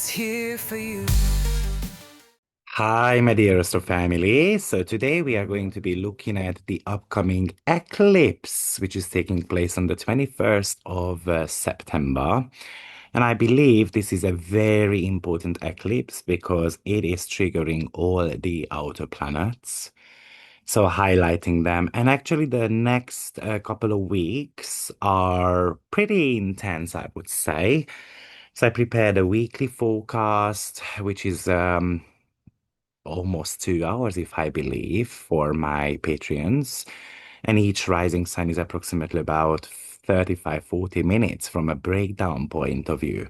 is here for you. Hi, my dear Astro family. So today we are going to be looking at the upcoming eclipse, which is taking place on the 21st of September. And I believe this is a very important eclipse because it is triggering all the outer planets. So highlighting them. And actually the next couple of weeks are pretty intense, I would say. So I prepared a weekly forecast, which is almost 2 hours, if I believe, for my Patreons. And each rising sign is approximately about 35-40 minutes from a breakdown point of view.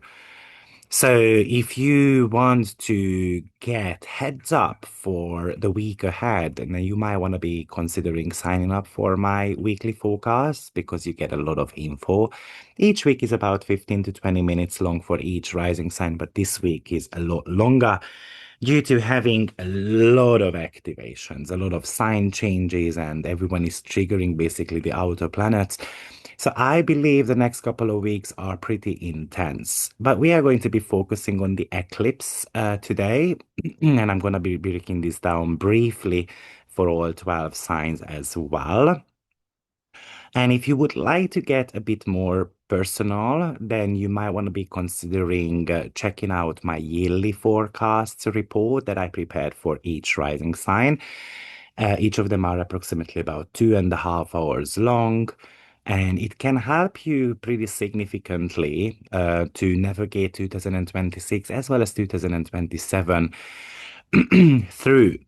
So if you want to get heads up for the week ahead, then you might want to be considering signing up for my weekly forecast because you get a lot of info. Each week is about 15 to 20 minutes long for each rising sign, but this week is a lot longer due to having a lot of activations, a lot of sign changes, and everyone is triggering basically the outer planets. So I believe the next couple of weeks are pretty intense, but we are going to be focusing on the eclipse today, and I'm going to be breaking this down briefly for all 12 signs as well. And if you would like to get a bit more personal, then you might want to be considering checking out my yearly forecasts report that I prepared for each rising sign. Each of them are approximately about 2.5 hours long, and it can help you pretty significantly to navigate 2026 as well as 2027 through.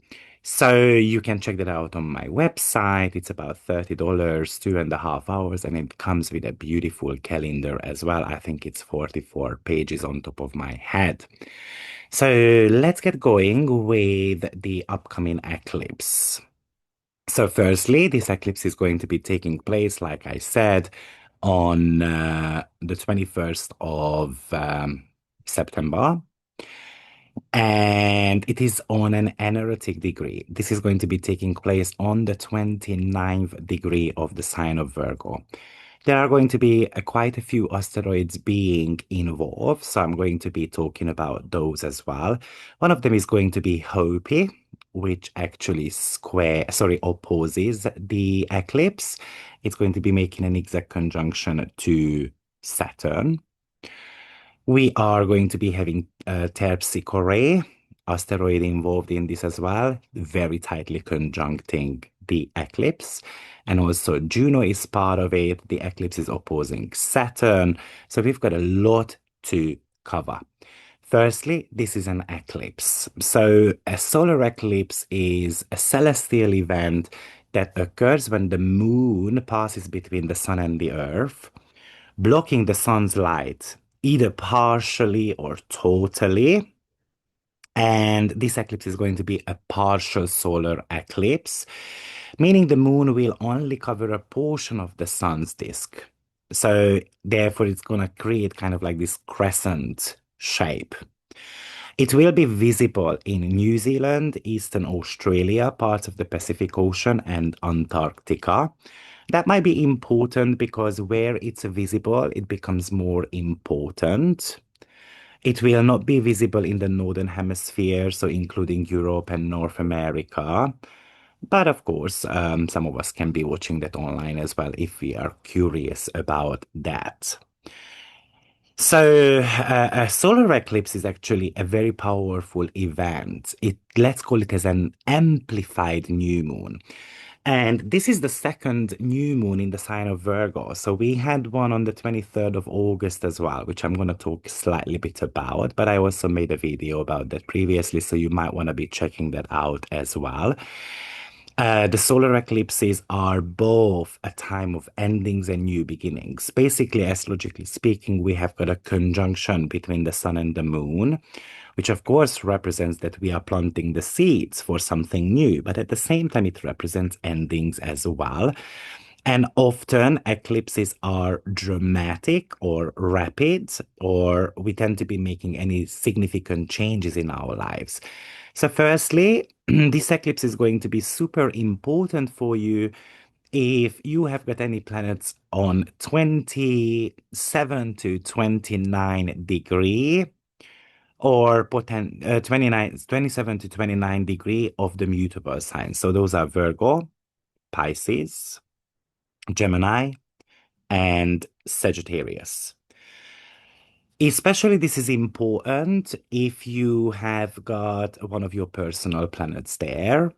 So you can check that out on my website. It's about $30, 2.5 hours, and it comes with a beautiful calendar as well. I think it's 44 pages on top of my head. So let's get going with the upcoming eclipse. So firstly, this eclipse is going to be taking place, like I said, on the 21st of September. And it is on an anaretic degree. This is going to be taking place on the 29th degree of the sign of Virgo. There are going to be quite a few asteroids being involved, so I'm going to be talking about those as well. One of them is going to be Hopi, which actually opposes the eclipse. It's going to be making an exact conjunction to Saturn. We are going to be having Terpsichore asteroid involved in this as well, very tightly conjuncting the eclipse. And also Juno is part of it. The eclipse is opposing Saturn. So we've got a lot to cover. Firstly, this is an eclipse. So a solar eclipse is a celestial event that occurs when the moon passes between the sun and the earth, blocking the sun's light either partially or totally. And this eclipse is going to be a partial solar eclipse, meaning the moon will only cover a portion of the sun's disk. So, therefore, it's going to create kind of like this crescent shape. It will be visible in New Zealand, Eastern Australia, parts of the Pacific Ocean, and Antarctica. That might be important because where it's visible, it becomes more important. It will not be visible in the Northern Hemisphere, so including Europe and North America. But of course, some of us can be watching that online as well if we are curious about that. So, a solar eclipse is actually a very powerful event. Let's call it as an amplified new moon. And this is the second new moon in the sign of Virgo. So we had one on the 23rd of August as well, which I'm going to talk slightly bit about, but I also made a video about that previously, so you might want to be checking that out as well. The solar eclipses are both a time of endings and new beginnings. Basically, astrologically speaking, we have got a conjunction between the sun and the moon, which of course represents that we are planting the seeds for something new, but at the same time, it represents endings as well. And often eclipses are dramatic or rapid, or we tend to be making any significant changes in our lives. So, firstly, this eclipse is going to be super important for you if you have got any planets on 27 to 29 degree or 27 to 29 degree of the mutable signs. So those are Virgo, Pisces, Gemini, and Sagittarius. Especially this is important if you have got one of your personal planets there.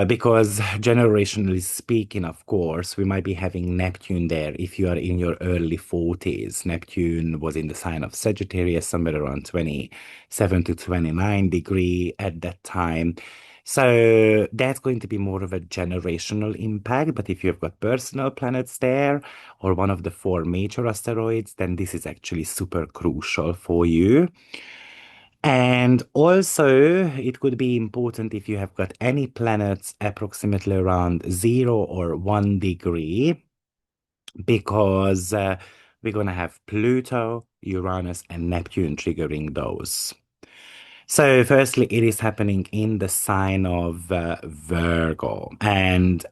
Because generationally speaking, of course, we might be having Neptune there if you are in your early 40s. Neptune was in the sign of Sagittarius, somewhere around 27 to 29 degree at that time. So that's going to be more of a generational impact. But if you've got personal planets there or one of the four major asteroids, then this is actually super crucial for you. And also, it could be important if you have got any planets approximately around 0 or 1 degree, because we're going to have Pluto, Uranus, and Neptune triggering those. So, firstly, it is happening in the sign of Virgo. And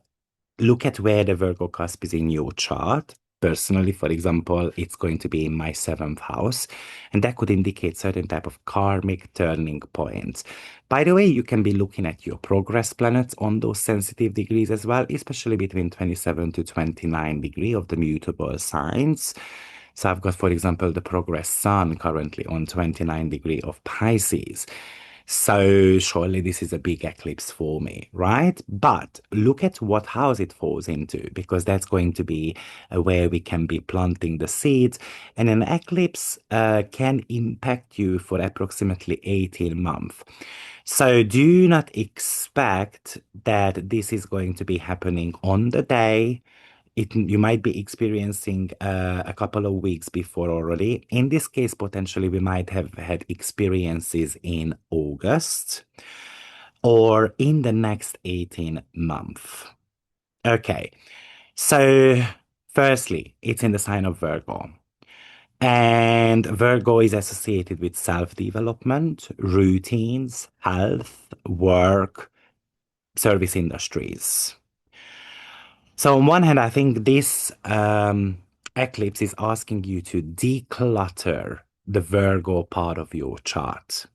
look at where the Virgo cusp is in your chart. Personally, for example, it's going to be in my seventh house, and that could indicate certain type of karmic turning points. By the way, you can be looking at your progress planets on those sensitive degrees as well, especially between 27 to 29 degree of the mutable signs. So I've got, for example, the progress sun currently on 29 degree of Pisces. So surely this is a big eclipse for me, right? But look at what house it falls into, because that's going to be where we can be planting the seeds. And an eclipse can impact you for approximately 18 months. So do not expect that this is going to be happening on the day. You might be experiencing a couple of weeks before already. In this case, potentially we might have had experiences in August or in the next 18 months. Okay, so firstly, it's in the sign of Virgo. And Virgo is associated with self-development, routines, health, work, service industries. So on one hand, I think this eclipse is asking you to declutter the Virgo part of your chart.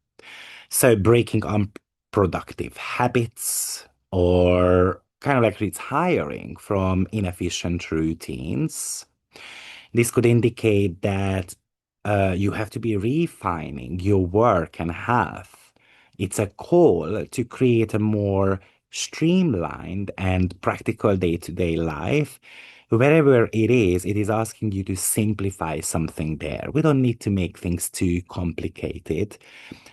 So breaking unproductive habits or kind of like retiring from inefficient routines. This could indicate that you have to be refining your work and health. It's a call to create a more streamlined and practical day-to-day life. Wherever it is asking you to simplify something there. We don't need to make things too complicated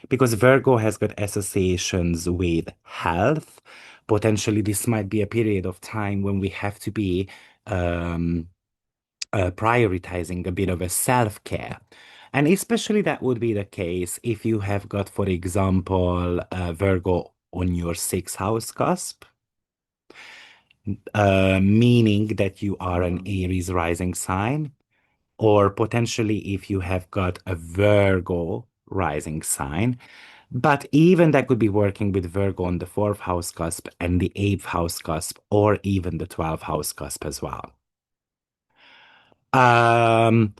because Virgo has got associations with health. Potentially, this might be a period of time when we have to be um, prioritizing a bit of a self-care. And especially that would be the case if you have got, for example, Virgo on your sixth house cusp, meaning that you are an Aries rising sign, or potentially if you have got a Virgo rising sign. But even that could be working with Virgo on the fourth house cusp and the eighth house cusp, or even the 12th house cusp as well. Um,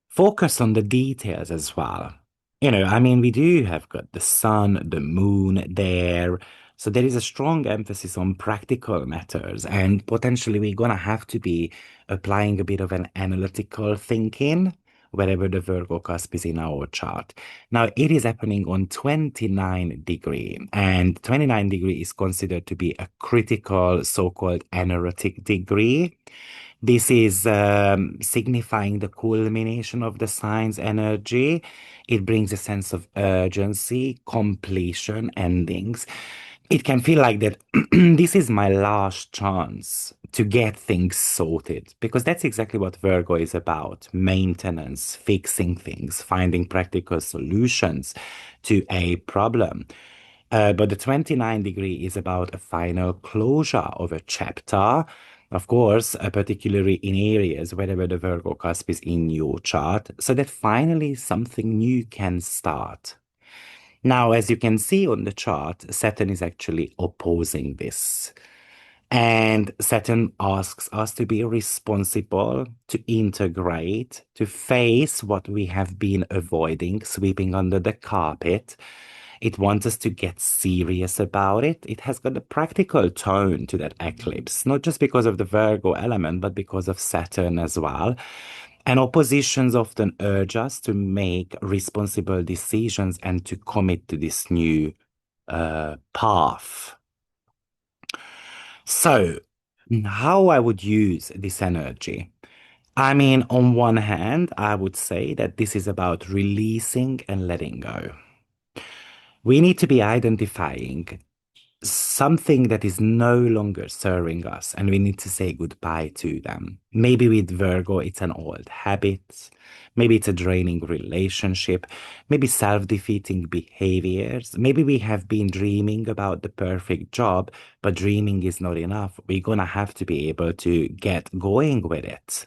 Focus on the details as well. I mean, we do have got the sun, the moon there. So there is a strong emphasis on practical matters, and potentially we're gonna have to be applying a bit of an analytical thinking wherever the Virgo cusp is in our chart. Now, it is happening on 29 degree, and 29 degree is considered to be a critical so-called anaretic degree. This is signifying the culmination of the sign's energy. It brings a sense of urgency, completion, endings. It can feel like that this is my last chance to get things sorted because that's exactly what Virgo is about: maintenance, fixing things, finding practical solutions to a problem. But the 29 degree is about a final closure of a chapter, of course, particularly in areas wherever the Virgo cusp is in your chart, so that finally something new can start. Now, as you can see on the chart, Saturn is actually opposing this. And Saturn asks us to be responsible, to integrate, to face what we have been avoiding, sweeping under the carpet. It wants us to get serious about it. It has got a practical tone to that eclipse, not just because of the Virgo element, but because of Saturn as well. And oppositions often urge us to make responsible decisions and to commit to this new path. So, how I would use this energy? I mean, on one hand, I would say that this is about releasing and letting go. We need to be identifying something that is no longer serving us, and we need to say goodbye to them. Maybe with Virgo, it's an old habit. Maybe it's a draining relationship. Maybe self-defeating behaviors. Maybe we have been dreaming about the perfect job, but dreaming is not enough. We're gonna have to be able to get going with it.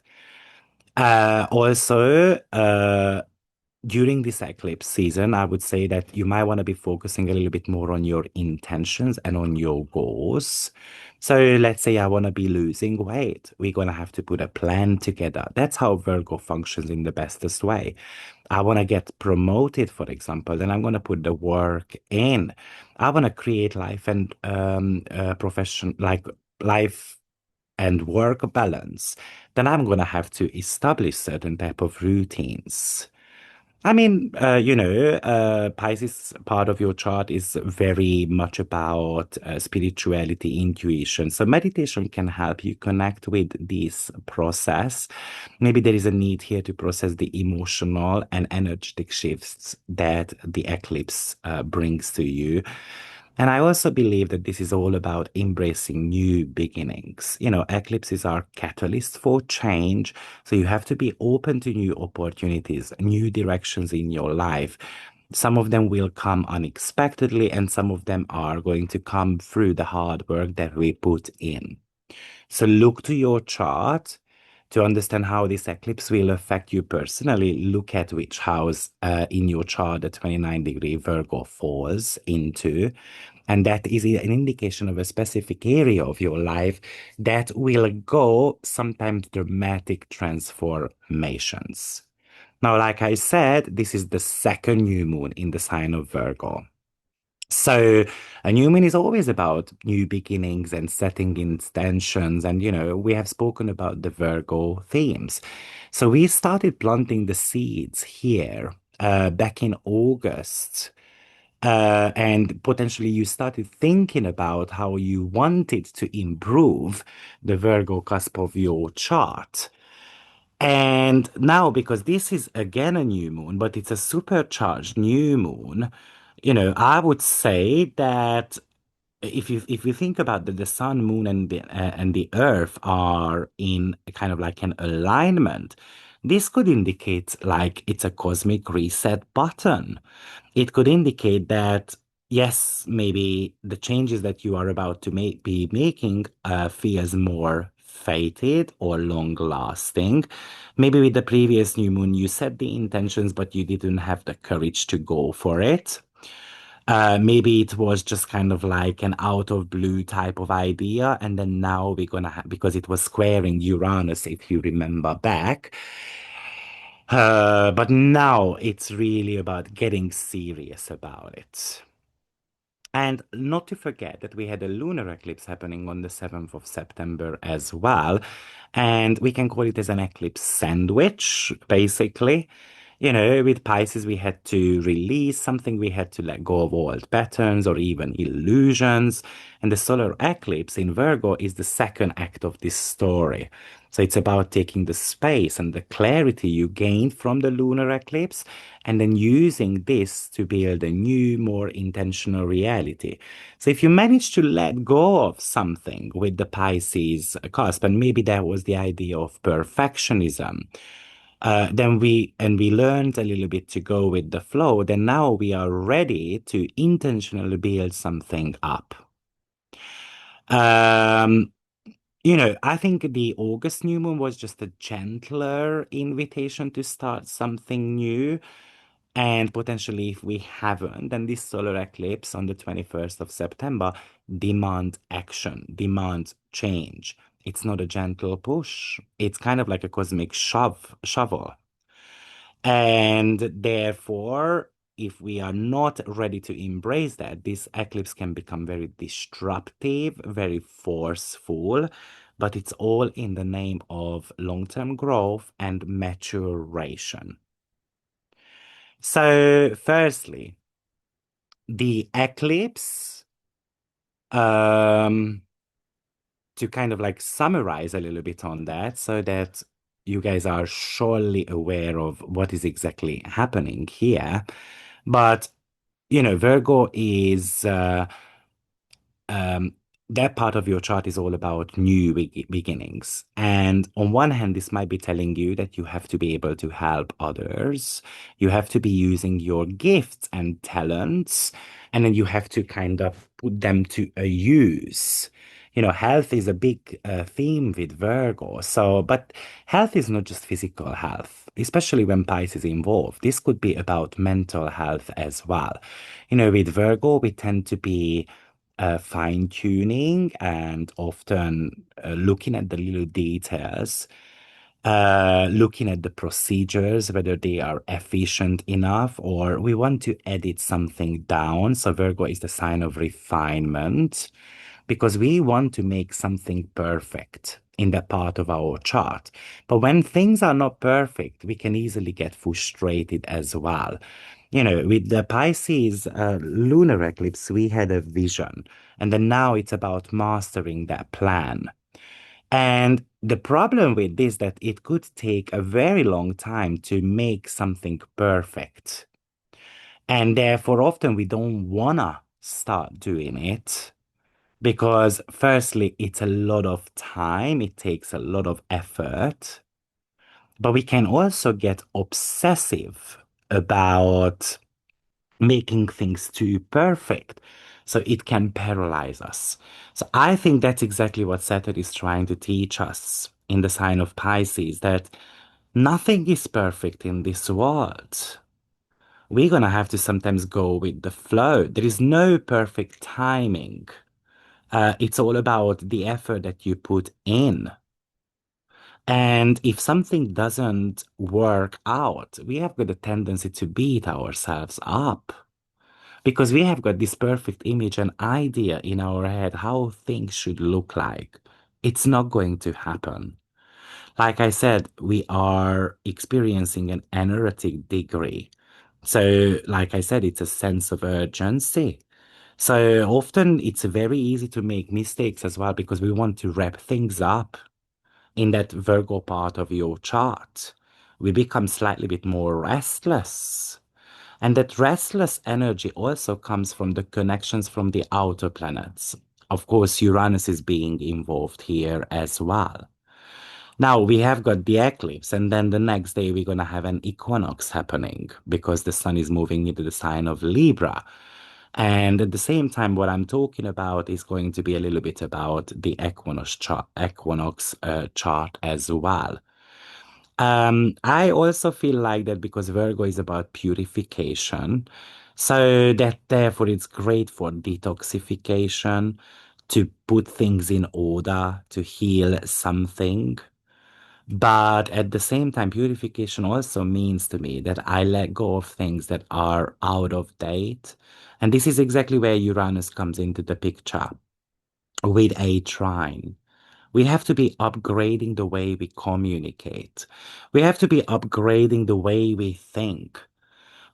Also, during this eclipse season, I would say that you might want to be focusing a little bit more on your intentions and on your goals. So let's say I want to be losing weight. We're going to have to put a plan together. That's how Virgo functions in the bestest way. I want to get promoted, for example, then I'm going to put the work in. I want to create life and profession, like life and work balance. Then I'm going to have to establish certain type of routines. I mean, Pisces part of your chart is very much about spirituality, intuition. So meditation can help you connect with this process. Maybe there is a need here to process the emotional and energetic shifts that the eclipse brings to you. And I also believe that this is all about embracing new beginnings. You know, eclipses are catalysts for change. So you have to be open to new opportunities, new directions in your life. Some of them will come unexpectedly, and some of them are going to come through the hard work that we put in. So look to your chart to understand how this eclipse will affect you personally. Look at which house in your chart the 29-degree Virgo falls into. And that is an indication of a specific area of your life that will go sometimes dramatic transformations. Now, like I said, this is the second new moon in the sign of Virgo. So a new moon is always about new beginnings and setting intentions. And, we have spoken about the Virgo themes. So we started planting the seeds here back in August. And potentially you started thinking about how you wanted to improve the Virgo cusp of your chart. And now, because this is again a new moon, but it's a supercharged new moon, I would say that if you think about the sun, moon, and the earth are in kind of like an alignment, this could indicate like it's a cosmic reset button. It could indicate that yes, maybe the changes that you are about to be making feels more fated or long lasting. Maybe with the previous new moon, you set the intentions, but you didn't have the courage to go for it. Maybe it was just kind of like an out of blue type of idea, and then now we're gonna have, because it was squaring Uranus, if you remember back. But now it's really about getting serious about it. And not to forget that we had a lunar eclipse happening on the 7th of September as well. And we can call it as an eclipse sandwich, basically. With Pisces, we had to release something, we had to let go of old patterns or even illusions. And the solar eclipse in Virgo is the second act of this story. So it's about taking the space and the clarity you gained from the lunar eclipse and then using this to build a new, more intentional reality. So if you manage to let go of something with the Pisces cusp, and maybe that was the idea of perfectionism, then we learned a little bit to go with the flow, then now we are ready to intentionally build something up. Um, I think the August new moon was just a gentler invitation to start something new. And potentially, if we haven't, then this solar eclipse on the 21st of September demand action, demand change. It's not a gentle push. It's kind of like a cosmic shovel. And therefore, if we are not ready to embrace that, this eclipse can become very disruptive, very forceful, but it's all in the name of long-term growth and maturation. So, firstly, the eclipse, um, to kind of like summarize a little bit on that so that you guys are surely aware of what is exactly happening here. But, Virgo is um, that part of your chart is all about new beginnings. And on one hand, this might be telling you that you have to be able to help others. You have to be using your gifts and talents, and then you have to kind of put them to a use. Health is a big theme with Virgo. So, but health is not just physical health, especially when Pisces is involved. This could be about mental health as well. With Virgo, we tend to be fine tuning and often looking at the little details, looking at the procedures, whether they are efficient enough or we want to edit something down. So Virgo is the sign of refinement because we want to make something perfect in that part of our chart. But when things are not perfect, we can easily get frustrated as well. With the Pisces lunar eclipse, we had a vision, and then now it's about mastering that plan. And the problem with this that it could take a very long time to make something perfect. And therefore, often we don't wanna start doing it because firstly, it's a lot of time, it takes a lot of effort, but we can also get obsessive about making things too perfect. So it can paralyze us. So I think that's exactly what Saturn is trying to teach us in the sign of Pisces, that nothing is perfect in this world. We're gonna have to sometimes go with the flow. There is no perfect timing. It's all about the effort that you put in. And if something doesn't work out, we have got a tendency to beat ourselves up because we have got this perfect image and idea in our head how things should look like. It's not going to happen. Like I said, we are experiencing an energetic degree. So, like I said, it's a sense of urgency. So often it's very easy to make mistakes as well because we want to wrap things up in that Virgo part of your chart. We become slightly bit more restless. And that restless energy also comes from the connections from the outer planets. Of course, Uranus is being involved here as well. Now we have got the eclipse, and then the next day we're going to have an equinox happening because the sun is moving into the sign of Libra. And at the same time, what I'm talking about is going to be a little bit about the equinox chart as well. I also feel like that because Virgo is about purification, so that therefore it's great for detoxification, to put things in order, to heal something. But at the same time, purification also means to me that I let go of things that are out of date. And this is exactly where Uranus comes into the picture with a trine. We have to be upgrading the way we communicate. We have to be upgrading the way we think.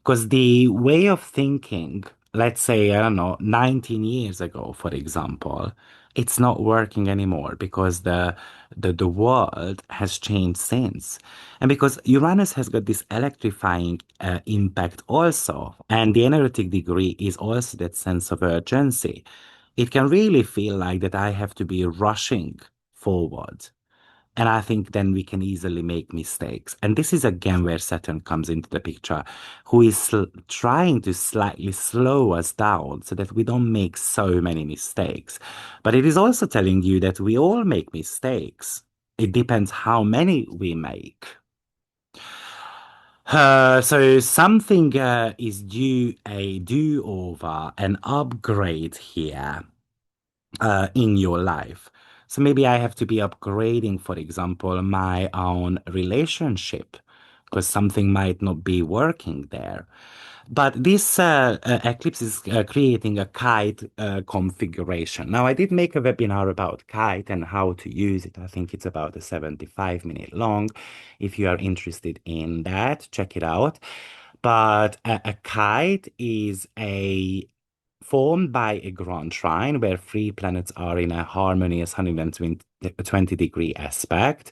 Because the way of thinking, let's say, I don't know, 19 years ago, for example, it's not working anymore because the world has changed since. And because Uranus has got this electrifying impact also, and the energetic degree is also that sense of urgency. It can really feel like that I have to be rushing forward. And I think then we can easily make mistakes. And this is again where Saturn comes into the picture, who is trying to slightly slow us down so that we don't make so many mistakes. But it is also telling you that we all make mistakes. It depends how many we make. So something is due a do-over, an upgrade here in your life. So maybe I have to be upgrading, for example, my own relationship because something might not be working there. But this Eclipse is creating a kite configuration. Now, I did make a webinar about kite and how to use it. I think it's about a 75-minute long. If you are interested in that, check it out. But a kite is a formed by a grand trine where three planets are in a harmonious 120-degree aspect.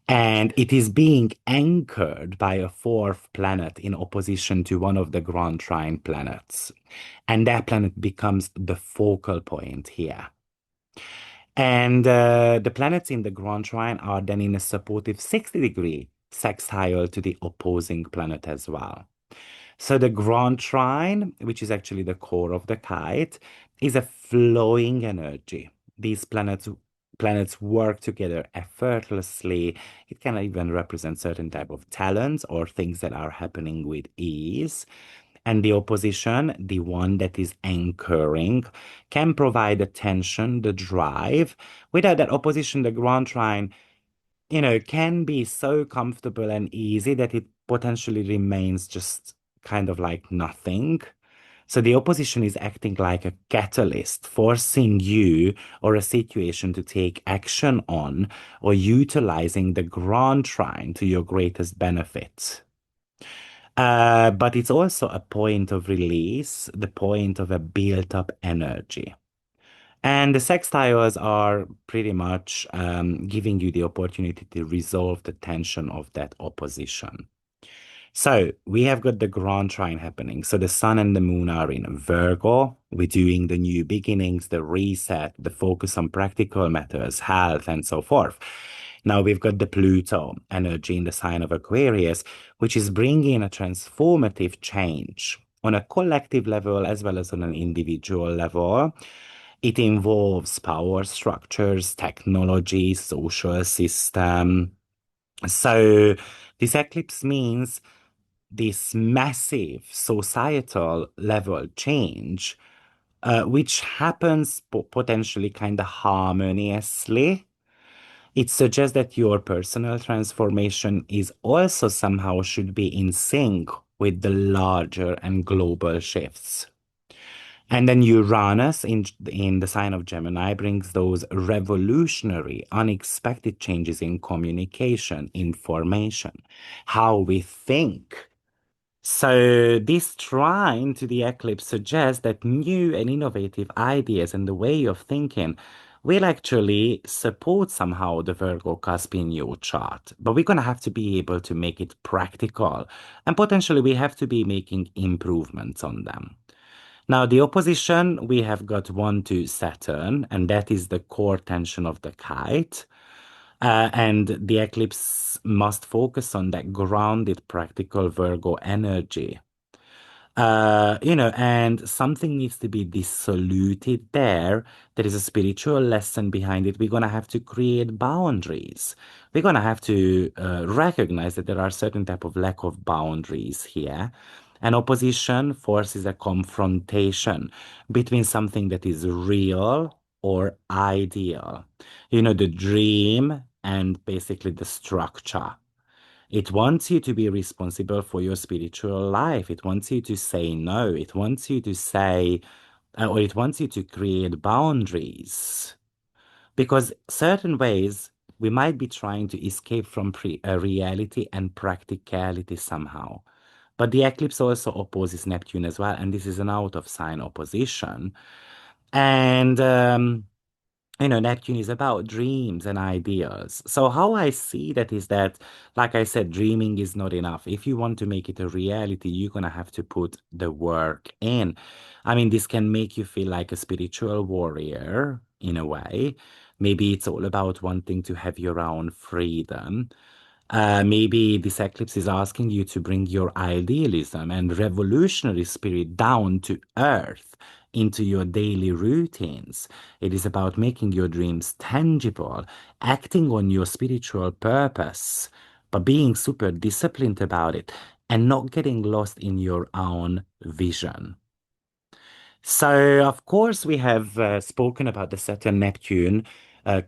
And it is being anchored by a fourth planet in opposition to one of the grand trine planets. And that planet becomes the focal point here. And the planets in the grand trine are then in a supportive 60-degree sextile to the opposing planet as well. So the grand trine, which is actually the core of the kite, is a flowing energy. These planets work together effortlessly. It can even represent certain type of talents or things that are happening with ease. And the opposition, the one that is anchoring, can provide the tension, the drive. Without that opposition, the grand trine can be so comfortable and easy that it potentially remains just kind of like nothing. So the opposition is acting like a catalyst, forcing you or a situation to take action on or utilizing the grand trine to your greatest benefit. But it's also a point of release, the point of a built-up energy. And the sextiles are pretty much giving you the opportunity to resolve the tension of that opposition. So we have got the grand trine happening. So the sun and the moon are in Virgo. We're doing the new beginnings, the reset, the focus on practical matters, health, and so forth. Now we've got the Pluto energy in the sign of Aquarius, which is bringing a transformative change on a collective level as well as on an individual level. It involves power structures, technology, social system. So this eclipse means this massive societal level change, which happens potentially kind of harmoniously. It suggests that your personal transformation is also somehow should be in sync with the larger and global shifts. And then Uranus in the sign of Gemini brings those revolutionary, unexpected changes in communication, information, how we think. So this trine to the eclipse suggests that new and innovative ideas and the way of thinking will actually support somehow the Virgo cusp in your chart. But we're going to have to be able to make it practical, and potentially we have to be making improvements on them. Now, the opposition, we have got 1 to Saturn, and that is the core tension of the kite. And the eclipse must focus on that grounded, practical Virgo energy. And something needs to be dissoluted there. There is a spiritual lesson behind it. We're going to have to create boundaries. We're going to have to recognize that there are certain type of lack of boundaries here. An opposition forces a confrontation between something that is real or ideal. The dream and basically the structure. It wants you to be responsible for your spiritual life. It wants you to say no. It wants you to say, or it wants you to create boundaries. Because certain ways we might be trying to escape from reality and practicality somehow. But the eclipse also opposes Neptune as well, and this is an out of sign opposition. And Neptune is about dreams and ideas. So how I see that is that, like I said, dreaming is not enough. If you want to make it a reality, you're gonna have to put the work in. I mean, this can make you feel like a spiritual warrior in a way. Maybe it's all about wanting to have your own freedom. Maybe this eclipse is asking you to bring your idealism and revolutionary spirit down to earth into your daily routines. It is about making your dreams tangible, acting on your spiritual purpose, but being super disciplined about it. and not getting lost in your own vision. So, of course, we have spoken about the Saturn-Neptune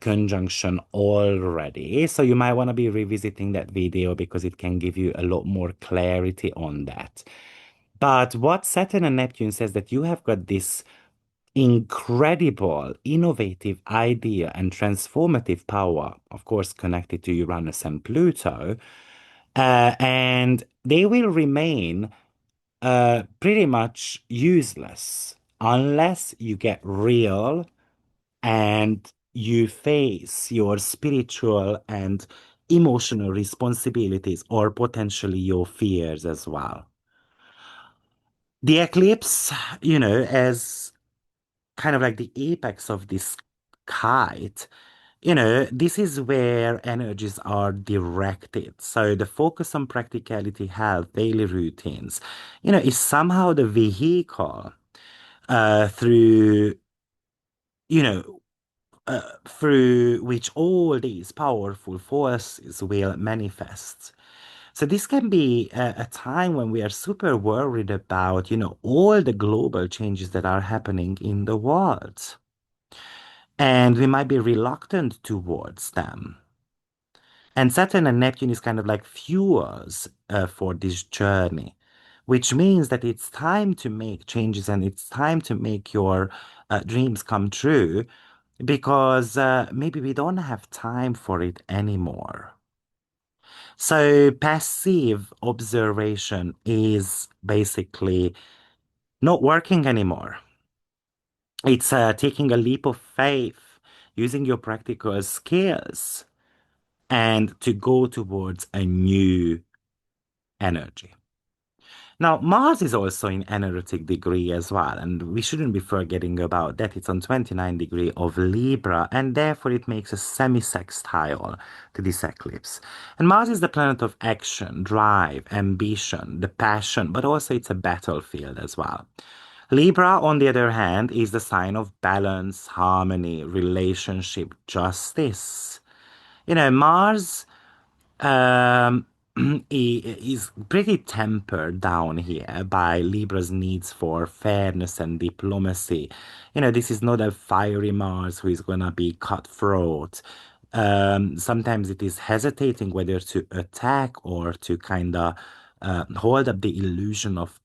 conjunction already. So you might want to be revisiting that video because it can give you a lot more clarity on that. But what Saturn and Neptune says that you have got this incredible, innovative idea and transformative power, of course, connected to Uranus and Pluto, and they will remain pretty much useless unless you get real and you face your spiritual and emotional responsibilities or potentially your fears as well. The eclipse, as kind of like the apex of this kite, this is where energies are directed. So the focus on practicality, health, daily routines, is somehow the vehicle through, you know, through which all these powerful forces will manifest. So this can be a time when we are super worried about, all the global changes that are happening in the world. And we might be reluctant towards them. And Saturn and Neptune is kind of like fuels for this journey, which means that it's time to make changes and it's time to make your dreams come true because maybe we don't have time for it anymore. So passive observation is basically not working anymore. It's taking a leap of faith, using your practical skills, and to go towards a new energy. Now, Mars is also in energetic degree as well, and we shouldn't be forgetting about that. It's on 29 degree of Libra, and therefore it makes a semi-sextile to this eclipse. And Mars is the planet of action, drive, ambition, the passion, but also it's a battlefield as well. Libra, on the other hand, is the sign of balance, harmony, relationship, justice. Mars um, is pretty tempered down here by Libra's needs for fairness and diplomacy. This is not a fiery Mars who is gonna be cutthroat. Sometimes it is hesitating whether to attack or to kind of hold up the illusion of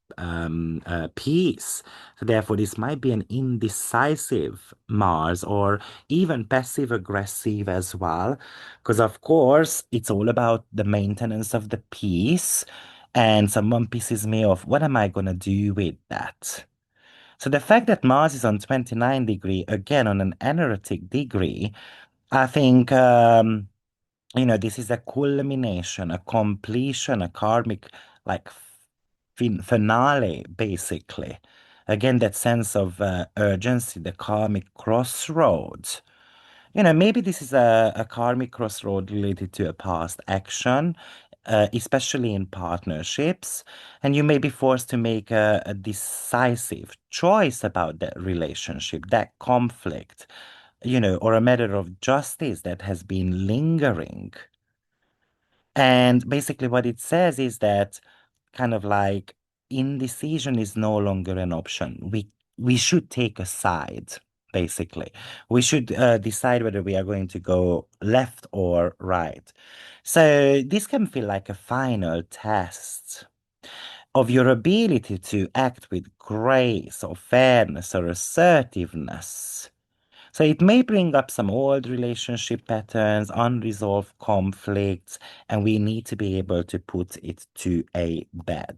peace. So therefore, this might be an indecisive Mars or even passive aggressive as well. Because, of course, it's all about the maintenance of the peace. And someone pisses me off. What am I going to do with that? So the fact that Mars is on 29 degree, again on an energetic degree, I think, this is a culmination, a completion, a karmic, like, finale, basically. Again, that sense of urgency, the karmic crossroads. Maybe this is a karmic crossroad related to a past action, especially in partnerships, and you may be forced to make a decisive choice about that relationship, that conflict, or a matter of justice that has been lingering. And basically, what it says is that kind of like indecision is no longer an option. We should take a side, basically. We should decide whether we are going to go left or right. So this can feel like a final test of your ability to act with grace or fairness or assertiveness. So it may bring up some old relationship patterns, unresolved conflicts, and we need to be able to put it to a bed.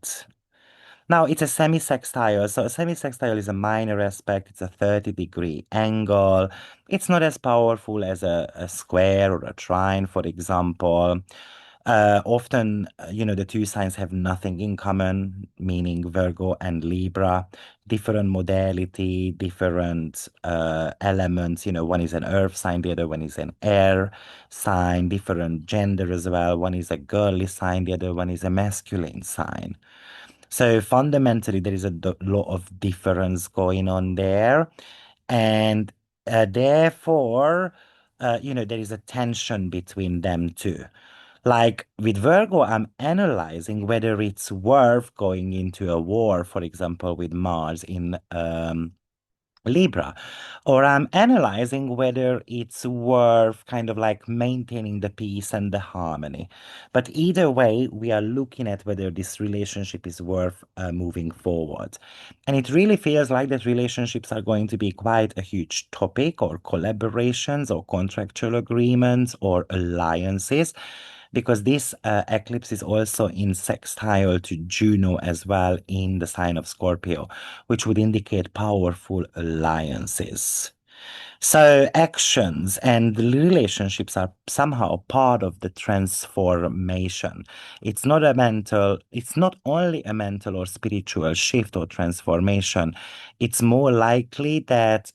Now, it's a semi-sextile. So a semi-sextile is a minor aspect. It's a 30-degree angle. It's not as powerful as a square or a trine, for example. Often, the two signs have nothing in common, meaning Virgo and Libra, different modality, different elements. One is an earth sign, the other one is an air sign, different gender as well. One is a girly sign, the other one is a masculine sign. So fundamentally, there is a lot of difference going on there. And therefore, there is a tension between them too. Like with Virgo, I'm analyzing whether it's worth going into a war, for example, with Mars in Libra, or I'm analyzing whether it's worth kind of like maintaining the peace and the harmony. But either way, we are looking at whether this relationship is worth moving forward. And it really feels like that relationships are going to be quite a huge topic, or collaborations, or contractual agreements, or alliances, because this eclipse is also in sextile to Juno as well in the sign of Scorpio, which would indicate powerful alliances. So actions and relationships are somehow part of the transformation. It's not only a mental or spiritual shift or transformation. It's more likely that,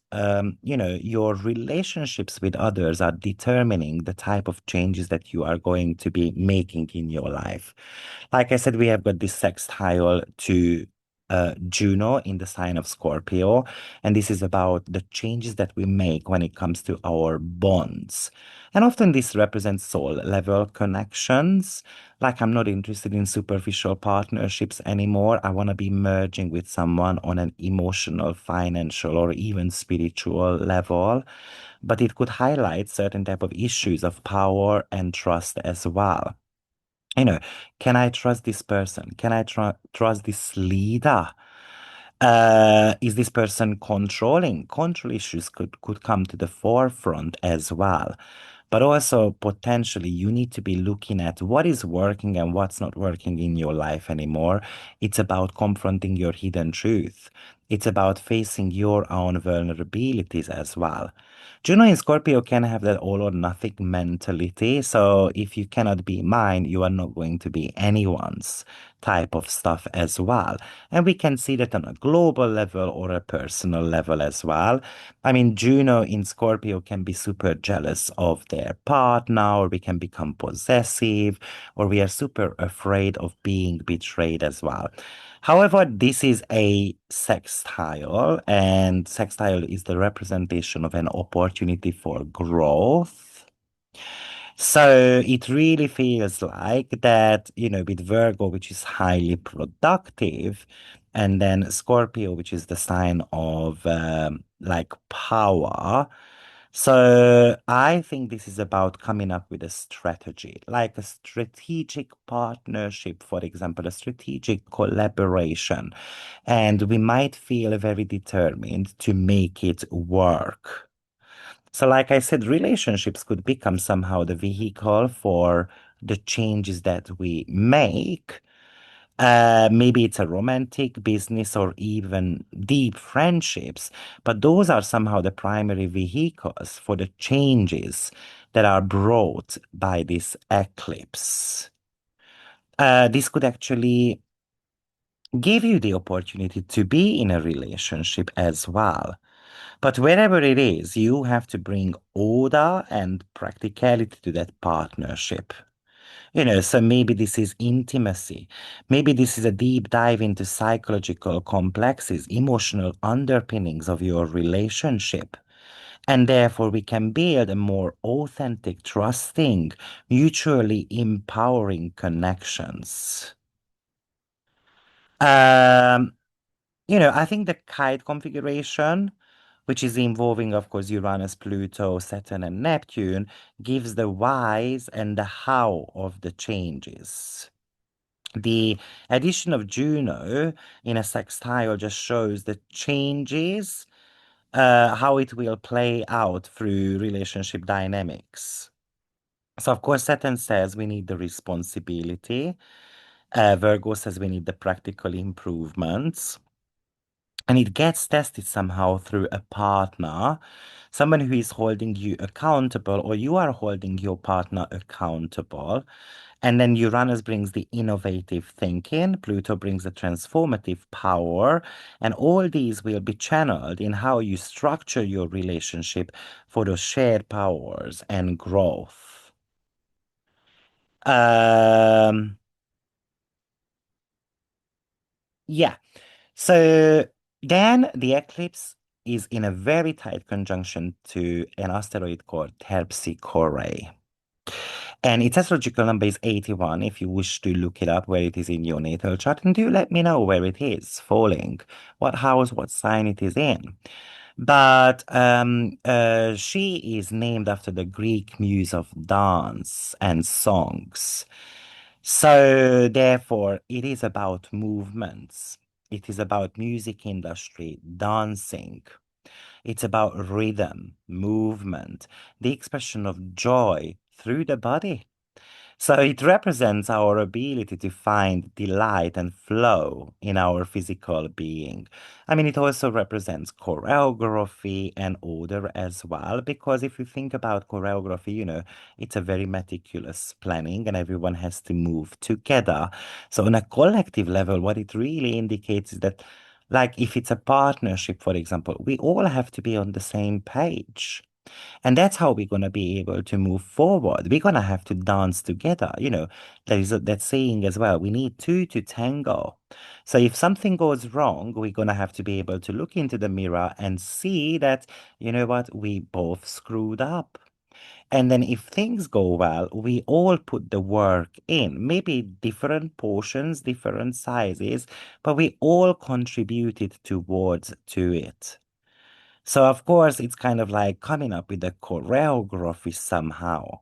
your relationships with others are determining the type of changes that you are going to be making in your life. Like I said, we have got this sextile to Juno in the sign of Scorpio. And this is about the changes that we make when it comes to our bonds. And often this represents soul level connections. Like, I'm not interested in superficial partnerships anymore. I want to be merging with someone on an emotional, financial, or even spiritual level. But it could highlight certain type of issues of power and trust as well. You know, can I trust this person? Can I trust this leader? Is this person controlling? Control issues could come to the forefront as well. But also potentially you need to be looking at what is working and what's not working in your life anymore. It's about confronting your hidden truth. It's about facing your own vulnerabilities as well. Juno in Scorpio can have that all or nothing mentality. So if you cannot be mine, you are not going to be anyone's type of stuff as well. And we can see that on a global level or a personal level as well. I mean, Juno in Scorpio can be super jealous of their partner, or we can become possessive, or we are super afraid of being betrayed as well. However, this is a sextile, and sextile is the representation of an opportunity for growth. So it really feels like that, with Virgo, which is highly productive, and then Scorpio, which is the sign of like power. So I think this is about coming up with a strategy, like a strategic partnership, for example, a strategic collaboration. And we might feel very determined to make it work. So, like I said, relationships could become somehow the vehicle for the changes that we make. Maybe it's a romantic, business, or even deep friendships, but those are somehow the primary vehicles for the changes that are brought by this eclipse. This could actually give you the opportunity to be in a relationship as well. But wherever it is, you have to bring order and practicality to that partnership. So maybe this is intimacy. Maybe this is a deep dive into psychological complexes, emotional underpinnings of your relationship. And therefore, we can build a more authentic, trusting, mutually empowering connections. Um, I think the kite configuration, which is involving, of course, Uranus, Pluto, Saturn, and Neptune, gives the whys and the how of the changes. The addition of Juno in a sextile just shows the changes, how it will play out through relationship dynamics. So, of course, Saturn says we need the responsibility. Virgo says we need the practical improvements. And it gets tested somehow through a partner, someone who is holding you accountable, or you are holding your partner accountable. And then Uranus brings the innovative thinking, Pluto brings the transformative power, and all these will be channeled in how you structure your relationship for those shared powers and growth. Um, yeah. So then the eclipse is in a very tight conjunction to an asteroid called Terpsichore. And its astrological number is 81 if you wish to look it up where it is in your natal chart. And do let me know where it is falling, what house, what sign it is in. But she is named after the Greek muse of dance and songs. So therefore, it is about movements. It is about music industry, dancing. It's about rhythm, movement, the expression of joy through the body. So it represents our ability to find delight and flow in our physical being. I mean, it also represents choreography and order as well, because if you think about choreography, it's a very meticulous planning and everyone has to move together. So on a collective level, what it really indicates is that, like, if it's a partnership, for example, we all have to be on the same page. And that's how we're going to be able to move forward. We're going to have to dance together. There is that saying as well. We need two to tango. So if something goes wrong, we're going to have to be able to look into the mirror and see that, you know what, we both screwed up. And then if things go well, we all put the work in, maybe different portions, different sizes, but we all contributed towards to it. So of course, it's kind of like coming up with a choreography somehow.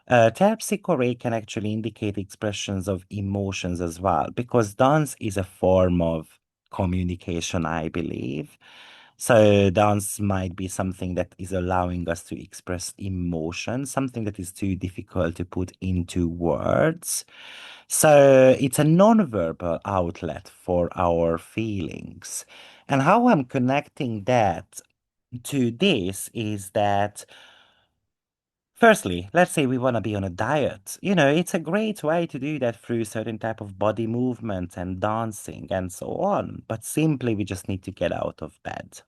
Terpsichore can actually indicate expressions of emotions as well, because dance is a form of communication, I believe. So dance might be something that is allowing us to express emotion, something that is too difficult to put into words. So it's a non-verbal outlet for our feelings. And how I'm connecting that to this is that, firstly, let's say we want to be on a diet. It's a great way to do that through certain type of body movements and dancing and so on. But simply, we just need to get out of bed.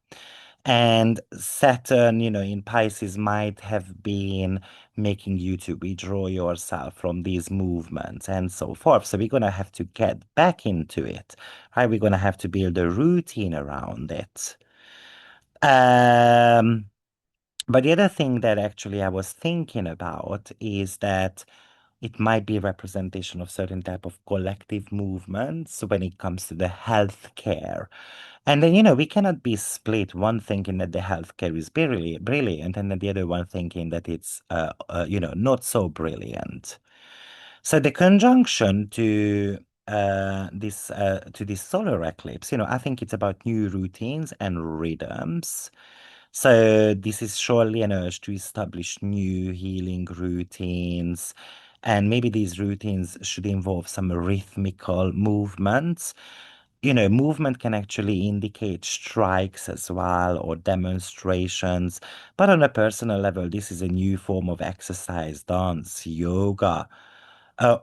And Saturn, in Pisces might have been making you to withdraw yourself from these movements and so forth. So we're going to have to get back into it, right? We're going to have to build a routine around it. Um, but the other thing that actually I was thinking about is that it might be a representation of certain type of collective movements when it comes to the healthcare. And then, we cannot be split, one thinking that the healthcare is brilliant, and then the other one thinking that it's, not so brilliant. So the conjunction to this solar eclipse, I think it's about new routines and rhythms. So this is surely an urge to establish new healing routines. And maybe these routines should involve some rhythmical movements. Movement can actually indicate strikes as well or demonstrations. But on a personal level, this is a new form of exercise, dance, yoga,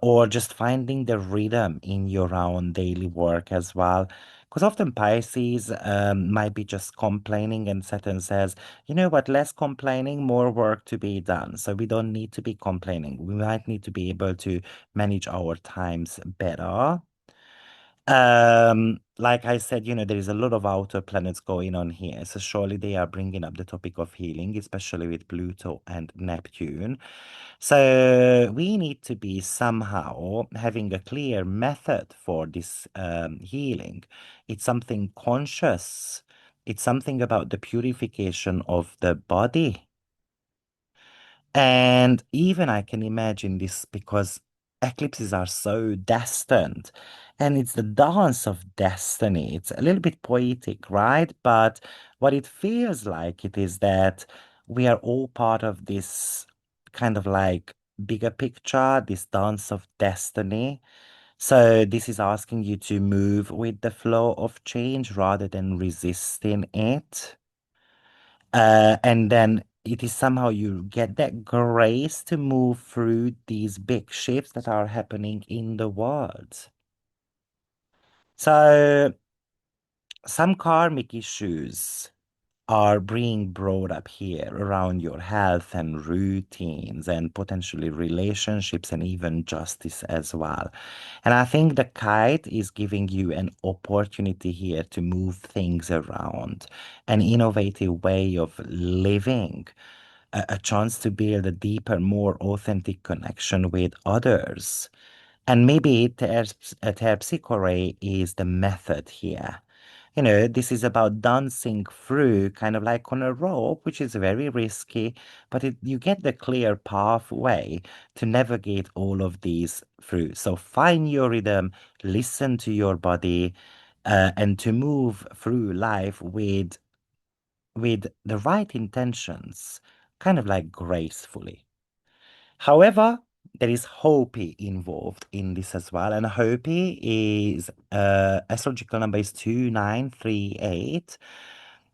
or just finding the rhythm in your own daily work as well. Because often Pisces might be just complaining, and Saturn says, you know what, less complaining, more work to be done. So we don't need to be complaining. We might need to be able to manage our times better. Like I said, there is a lot of outer planets going on here. So surely they are bringing up the topic of healing, especially with Pluto and Neptune. So we need to be somehow having a clear method for this healing. It's something conscious. It's something about the purification of the body. And even I can imagine this because eclipses are so destined. And it's the dance of destiny. It's a little bit poetic, right? But what it feels like it is that we are all part of this kind of like bigger picture, this dance of destiny. So this is asking you to move with the flow of change rather than resisting it. And then it is somehow you get that grace to move through these big shifts that are happening in the world. So some karmic issues are being brought up here around your health and routines and potentially relationships and even justice as well. And I think the kite is giving you an opportunity here to move things around, an innovative way of living. a chance to build a deeper, more authentic connection with others. And maybe terpsichore is the method here. This is about dancing through kind of like on a rope, which is very risky, but you get the clear pathway to navigate all of these through. So find your rhythm, listen to your body, and to move through life with the right intentions, kind of like gracefully. However, there is Hopi involved in this as well, and Hopi is astrological number is 2938,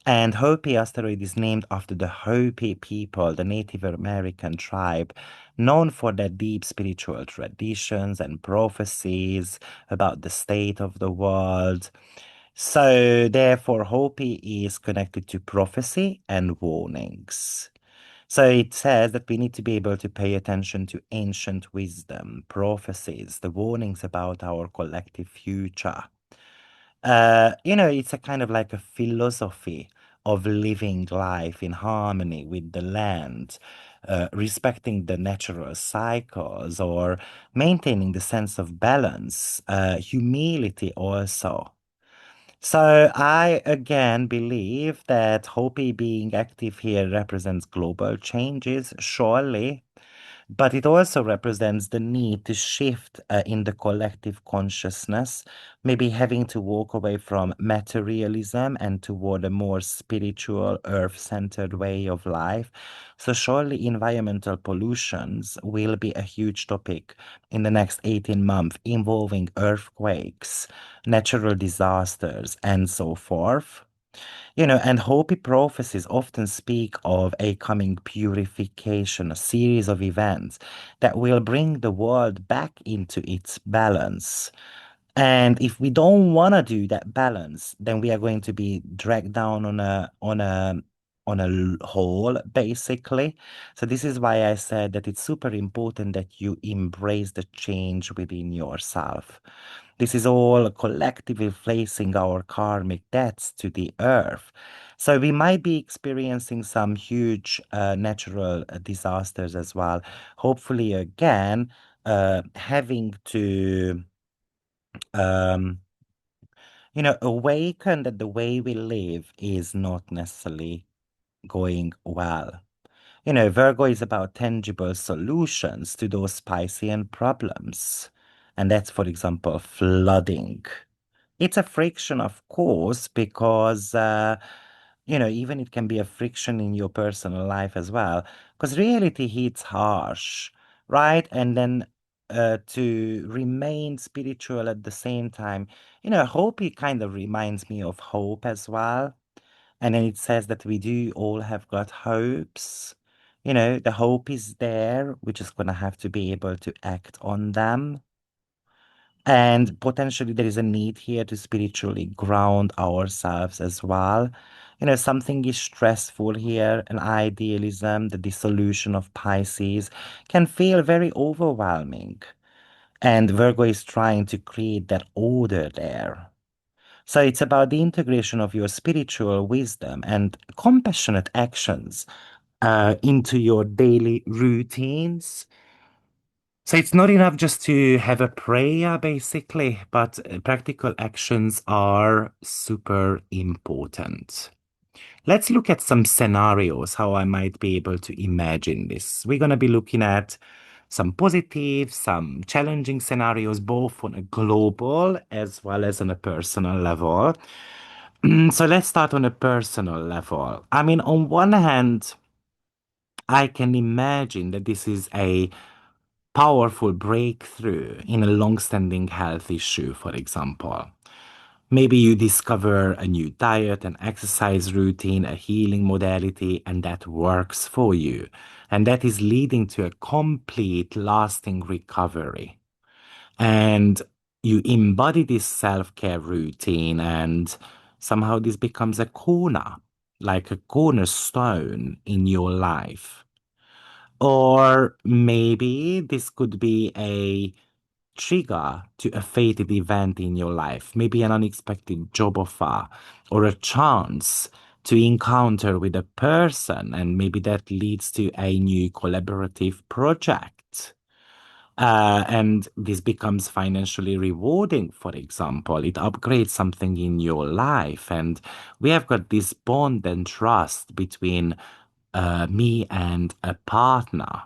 and Hopi asteroid is named after the Hopi people, the Native American tribe, known for their deep spiritual traditions and prophecies about the state of the world. So, therefore, Hopi is connected to prophecy and warnings. So it says that we need to be able to pay attention to ancient wisdom, prophecies, the warnings about our collective future. It's a kind of like a philosophy of living life in harmony with the land, respecting the natural cycles, or maintaining the sense of balance, humility also. So I again believe that Hopi being active here represents global changes, surely, but it also represents the need to shift in the collective consciousness, maybe having to walk away from materialism and toward a more spiritual, earth-centered way of life. So surely environmental pollutions will be a huge topic in the next 18 months, involving earthquakes, natural disasters, and so forth. And Hopi prophecies often speak of a coming purification, a series of events that will bring the world back into its balance. And if we don't want to do that balance, then we are going to be dragged down on a hole, basically. So this is why I said that it's super important that you embrace the change within yourself. This is all collectively placing our karmic debts to the earth. So we might be experiencing some huge natural disasters as well. Hopefully, again, having to um, awaken that the way we live is not necessarily going well. Virgo is about tangible solutions to those Piscean problems. And that's, for example, flooding. It's a friction, of course, because, even it can be a friction in your personal life as well, because reality hits harsh, right? And then to remain spiritual at the same time, hope it kind of reminds me of hope as well. And then it says that we do all have got hopes. The hope is there. We're just going to have to be able to act on them. And potentially there is a need here to spiritually ground ourselves as well. Something is stressful here, and idealism, the dissolution of Pisces can feel very overwhelming. And Virgo is trying to create that order there. So it's about the integration of your spiritual wisdom and compassionate actions into your daily routines. So it's not enough just to have a prayer, basically, but practical actions are super important. Let's look at some scenarios, how I might be able to imagine this. We're going to be looking at some positive, some challenging scenarios, both on a global as well as on a personal level. So let's start on a personal level. I mean, on one hand, I can imagine that this is a powerful breakthrough in a long-standing health issue, for example. Maybe you discover a new diet, an exercise routine, a healing modality, and that works for you. And that is leading to a complete, lasting recovery. And you embody this self-care routine, and somehow this becomes a corner, like a cornerstone in your life. Or maybe this could be a trigger to a fated event in your life, maybe an unexpected job offer or a chance to encounter with a person, and maybe that leads to a new collaborative project. And this becomes financially rewarding, for example. It upgrades something in your life. And we have got this bond and trust between me and a partner.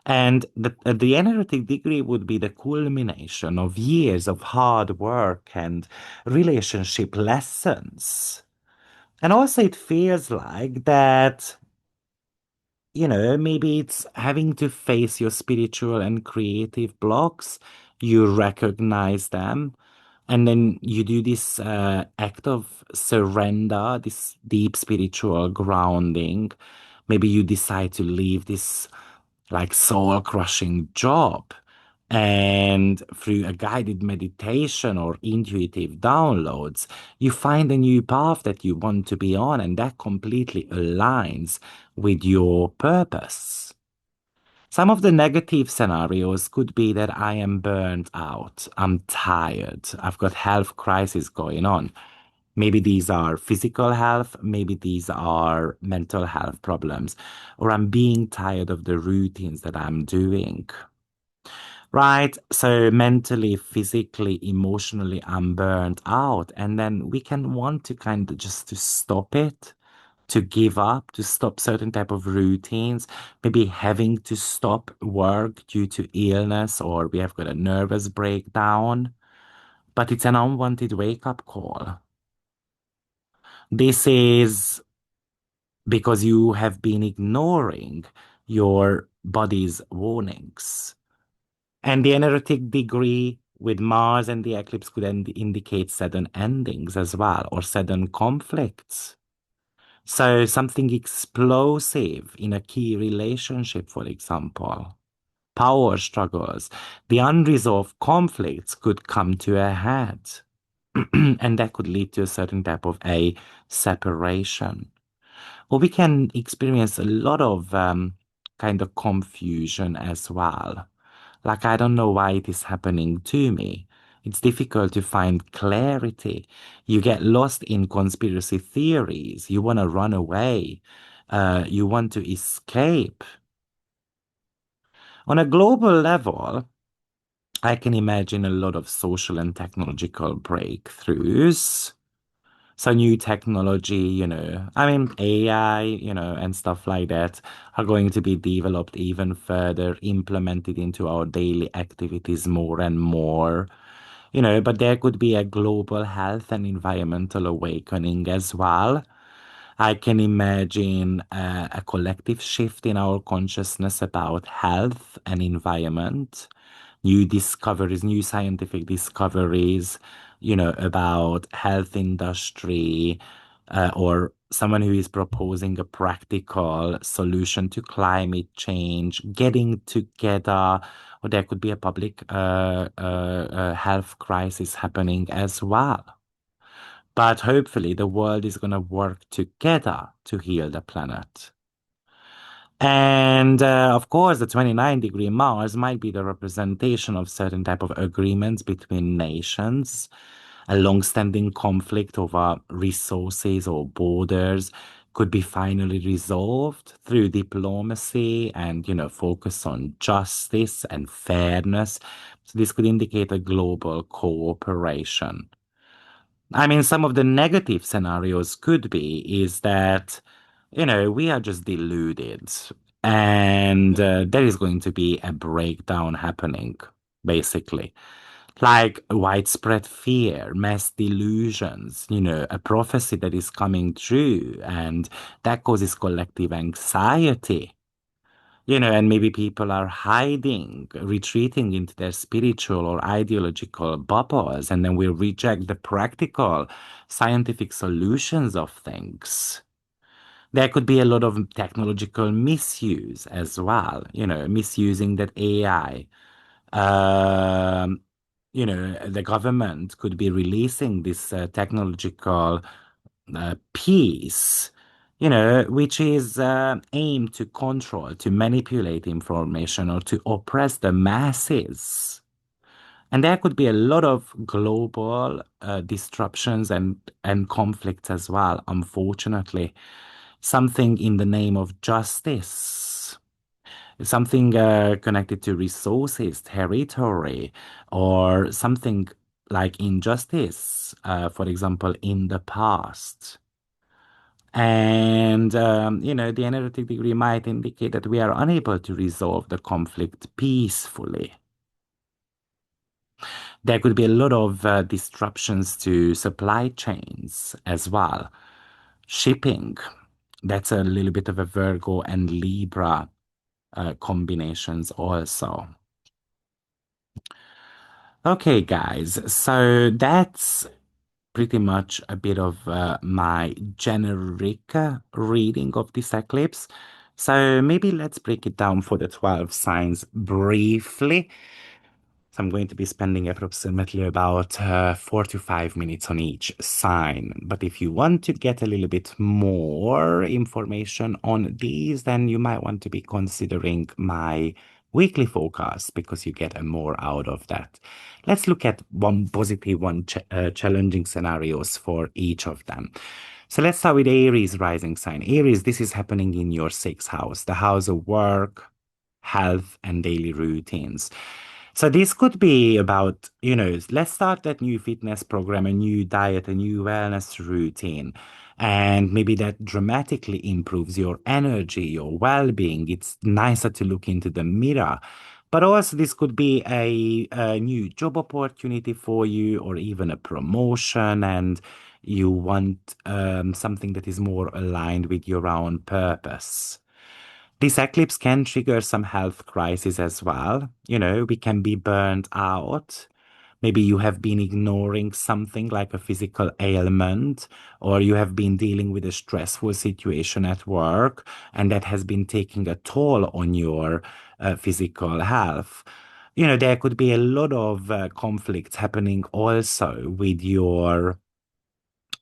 And the energetic degree would be the culmination of years of hard work and relationship lessons. And also, it feels like that, maybe it's having to face your spiritual and creative blocks. You recognize them, and then you do this act of surrender, this deep spiritual grounding. Maybe you decide to leave this like soul crushing job. And through a guided meditation or intuitive downloads, you find a new path that you want to be on, and that completely aligns with your purpose. Some of the negative scenarios could be that I am burnt out, I'm tired, I've got health crisis going on. Maybe these are physical health, maybe these are mental health problems, or I'm being tired of the routines that I'm doing. Right? So mentally, physically, emotionally, I'm burnt out. And then we can want to kind of just to stop it, to give up, to stop certain type of routines, maybe having to stop work due to illness, or we have got a nervous breakdown. But it's an unwanted wake-up call. This is because you have been ignoring your body's warnings. And the energetic degree with Mars and the eclipse could indicate sudden endings as well, or sudden conflicts. So something explosive in a key relationship, for example. Power struggles. The unresolved conflicts could come to a head. And that could lead to a certain type of a separation. Or we can experience a lot of kind of confusion as well. Like, I don't know why it is happening to me. It's difficult to find clarity. You get lost in conspiracy theories. You want to run away. You want to escape. On a global level, I can imagine a lot of social and technological breakthroughs. So new technology, I mean AI, and stuff like that are going to be developed even further, implemented into our daily activities more and more, but there could be a global health and environmental awakening as well. I can imagine a collective shift in our consciousness about health and environment, new discoveries, new scientific discoveries, about health industry, or someone who is proposing a practical solution to climate change, getting together, or there could be a public health crisis happening as well. But hopefully, the world is going to work together to heal the planet. And of course, the 29-degree Mars might be the representation of certain type of agreements between nations. A long-standing conflict over resources or borders could be finally resolved through diplomacy and, focus on justice and fairness. So this could indicate a global cooperation. I mean, some of the negative scenarios could be is that, we are just deluded, and there is going to be a breakdown happening, basically. Like widespread fear, mass delusions, a prophecy that is coming true, and that causes collective anxiety. And maybe people are hiding, retreating into their spiritual or ideological bubbles, and then we reject the practical, scientific solutions of things. There could be a lot of technological misuse as well, misusing that AI. Um, the government could be releasing this technological piece, which is aimed to control, to manipulate information, or to oppress the masses. And there could be a lot of global disruptions and conflicts as well, unfortunately. Something in the name of justice, something connected to resources, territory, or something like injustice, for example, in the past. And, the energetic degree might indicate that we are unable to resolve the conflict peacefully. There could be a lot of disruptions to supply chains as well. Shipping, that's a little bit of a Virgo and Libra combinations also. Okay, guys, so that's pretty much a bit of my generic reading of this eclipse. So maybe let's break it down for the 12 signs briefly. So I'm going to be spending approximately about 4 to 5 minutes on each sign. But if you want to get a little bit more information on these, then you might want to be considering my weekly forecast because you get a more out of that. Let's look at one positive, one challenging scenarios for each of them. So let's start with Aries rising sign. Aries, this is happening in your sixth house, the house of work, health, and daily routines. So this could be about, let's start that new fitness program, a new diet, a new wellness routine. And maybe that dramatically improves your energy, your well-being. It's nicer to look into the mirror. But also, this could be a new job opportunity for you, or even a promotion, and you want something that is more aligned with your own purpose. This eclipse can trigger some health crisis as well. We can be burned out. Maybe you have been ignoring something like a physical ailment, or you have been dealing with a stressful situation at work, and that has been taking a toll on your physical health. There could be a lot of conflicts happening also with your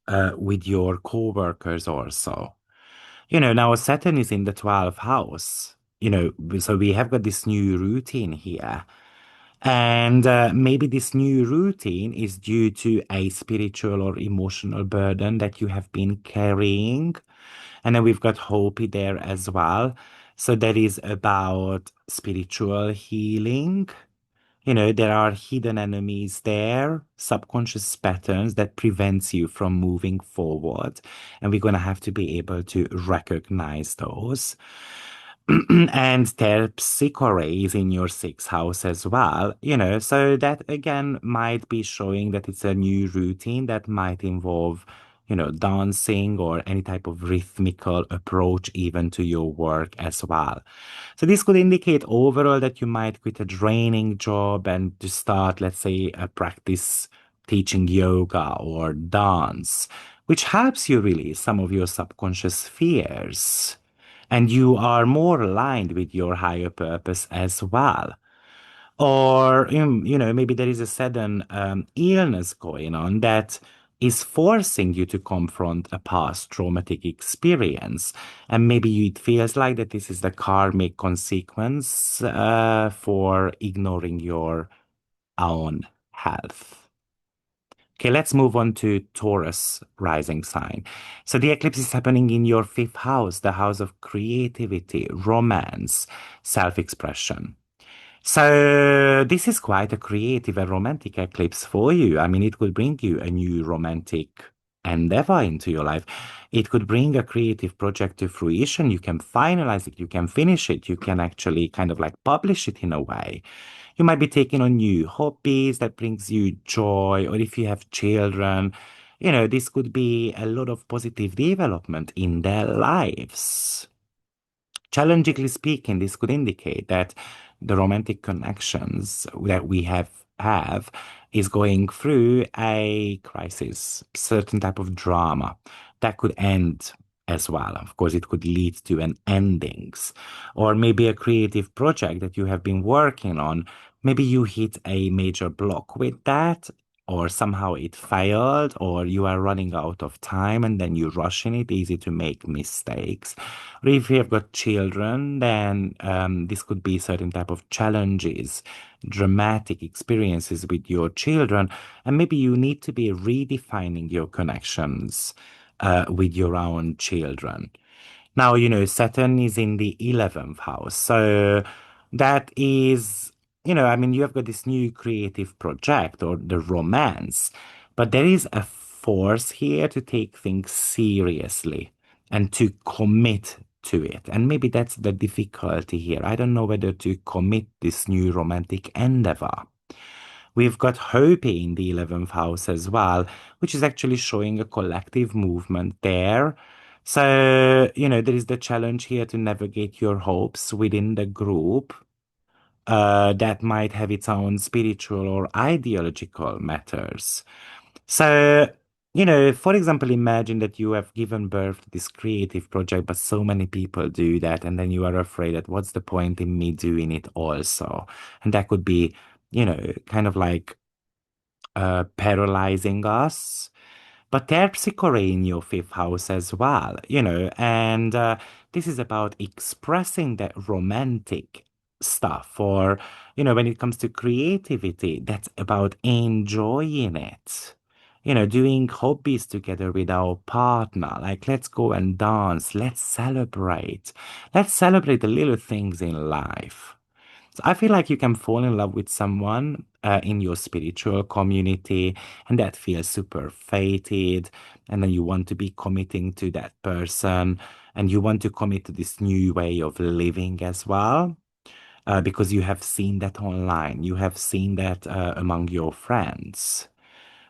co-workers also. Now Saturn is in the 12th house, so we have got this new routine here. And maybe this new routine is due to a spiritual or emotional burden that you have been carrying. And then we've got Hopi there as well. So that is about spiritual healing. There are hidden enemies there, subconscious patterns that prevents you from moving forward. And we're going to have to be able to recognize those. And Terpsichore is in your sixth house as well, so that again might be showing that it's a new routine that might involve, dancing or any type of rhythmical approach even to your work as well. So this could indicate overall that you might quit a draining job and to start, let's say, a practice teaching yoga or dance, which helps you release some of your subconscious fears. And you are more aligned with your higher purpose as well. Or, maybe there is a sudden illness going on that is forcing you to confront a past traumatic experience. And maybe it feels like that this is the karmic consequence for ignoring your own health. Okay, let's move on to Taurus rising sign. So the eclipse is happening in your fifth house, the house of creativity, romance, self-expression. So this is quite a creative and romantic eclipse for you. I mean, it could bring you a new romantic endeavor into your life. It could bring a creative project to fruition. You can finalize it, you can finish it, you can actually kind of like publish it in a way. You might be taking on new hobbies that brings you joy, or if you have children, this could be a lot of positive development in their lives. Challengingly speaking, this could indicate that the romantic connections that we have is going through a crisis, certain type of drama that could end as well. Of course, it could lead to an endings, or maybe a creative project that you have been working on. Maybe you hit a major block with that, or somehow it failed, or you are running out of time and then you rush in it, easy to make mistakes. Or if you have got children, then this could be certain type of challenges, dramatic experiences with your children, and maybe you need to be redefining your connections with your own children. Now, Saturn is in the 11th house. So that is, I mean, you have got this new creative project or the romance, but there is a force here to take things seriously and to commit to it. And maybe that's the difficulty here. I don't know whether to commit this new romantic endeavor. We've got Hope in the 11th house as well, which is actually showing a collective movement there. So, there is the challenge here to navigate your hopes within the group that might have its own spiritual or ideological matters. So, for example, imagine that you have given birth to this creative project, but so many people do that, and then you are afraid that what's the point in me doing it also? And that could be, kind of like paralyzing us. But Terpsichore in your fifth house as well, and this is about expressing that romantic stuff, or, when it comes to creativity, that's about enjoying it. Doing hobbies together with our partner, like let's go and dance, let's celebrate. Let's celebrate the little things in life. So I feel like you can fall in love with someone in your spiritual community, and that feels super fated. And then you want to be committing to that person, and you want to commit to this new way of living as well, because you have seen that online, you have seen that among your friends.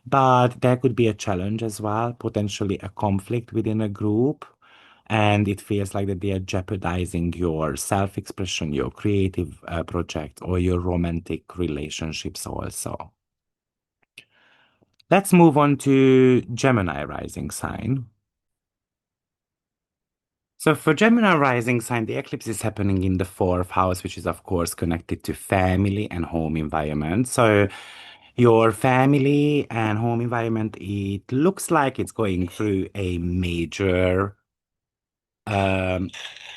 But there could be a challenge as well, potentially a conflict within a group. And it feels like that they are jeopardizing your self-expression, your creative project, or your romantic relationships also. Let's move on to Gemini rising sign. So for Gemini rising sign, the eclipse is happening in the fourth house, which is of course connected to family and home environment. So your family and home environment, it looks like it's going through a major um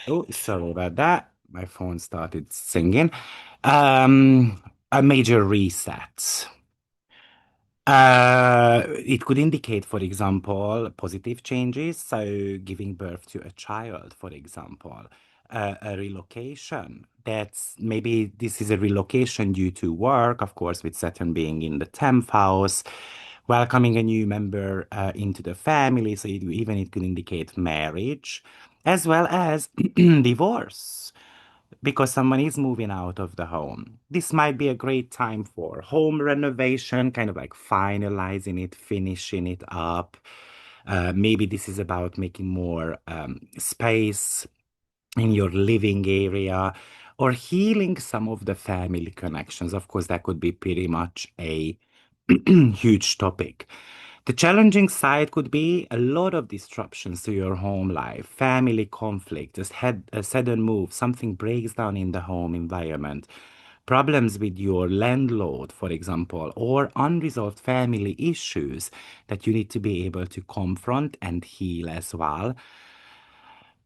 oh, sorry about that. My phone started singing. A major reset. It could indicate, for example, positive changes, so giving birth to a child, for example, a relocation. That's maybe this is a relocation due to work, of course, with Saturn being in the 10th house, welcoming a new member into the family. So even it could indicate marriage, as well as divorce because someone is moving out of the home. This might be a great time for home renovation, kind of like finalizing it, finishing it up. Maybe this is about making more space in your living area or healing some of the family connections. Of course, that could be pretty much a huge topic. The challenging side could be a lot of disruptions to your home life, family conflict, a sudden move, something breaks down in the home environment, problems with your landlord, for example, or unresolved family issues that you need to be able to confront and heal as well.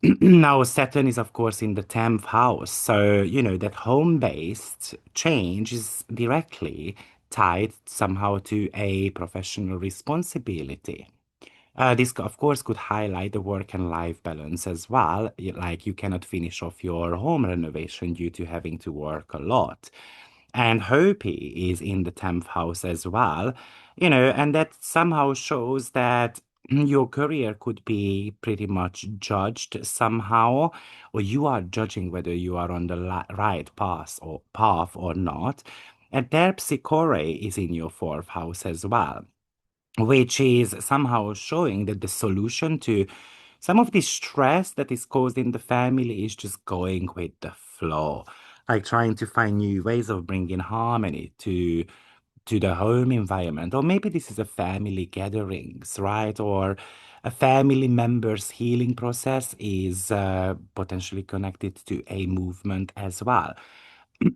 Now, Saturn is, of course, in the 10th house. So, that home-based change is directly tied somehow to a professional responsibility. This, of course, could highlight the work and life balance as well. Like you cannot finish off your home renovation due to having to work a lot. And Hopi is in the 10th house as well, and that somehow shows that your career could be pretty much judged somehow, or you are judging whether you are on the right path or not. And Terpsichore is in your fourth house as well, which is somehow showing that the solution to some of the stress that is caused in the family is just going with the flow, like trying to find new ways of bringing harmony to the home environment. Or maybe this is a family gatherings, right? Or a family member's healing process is potentially connected to a movement as well.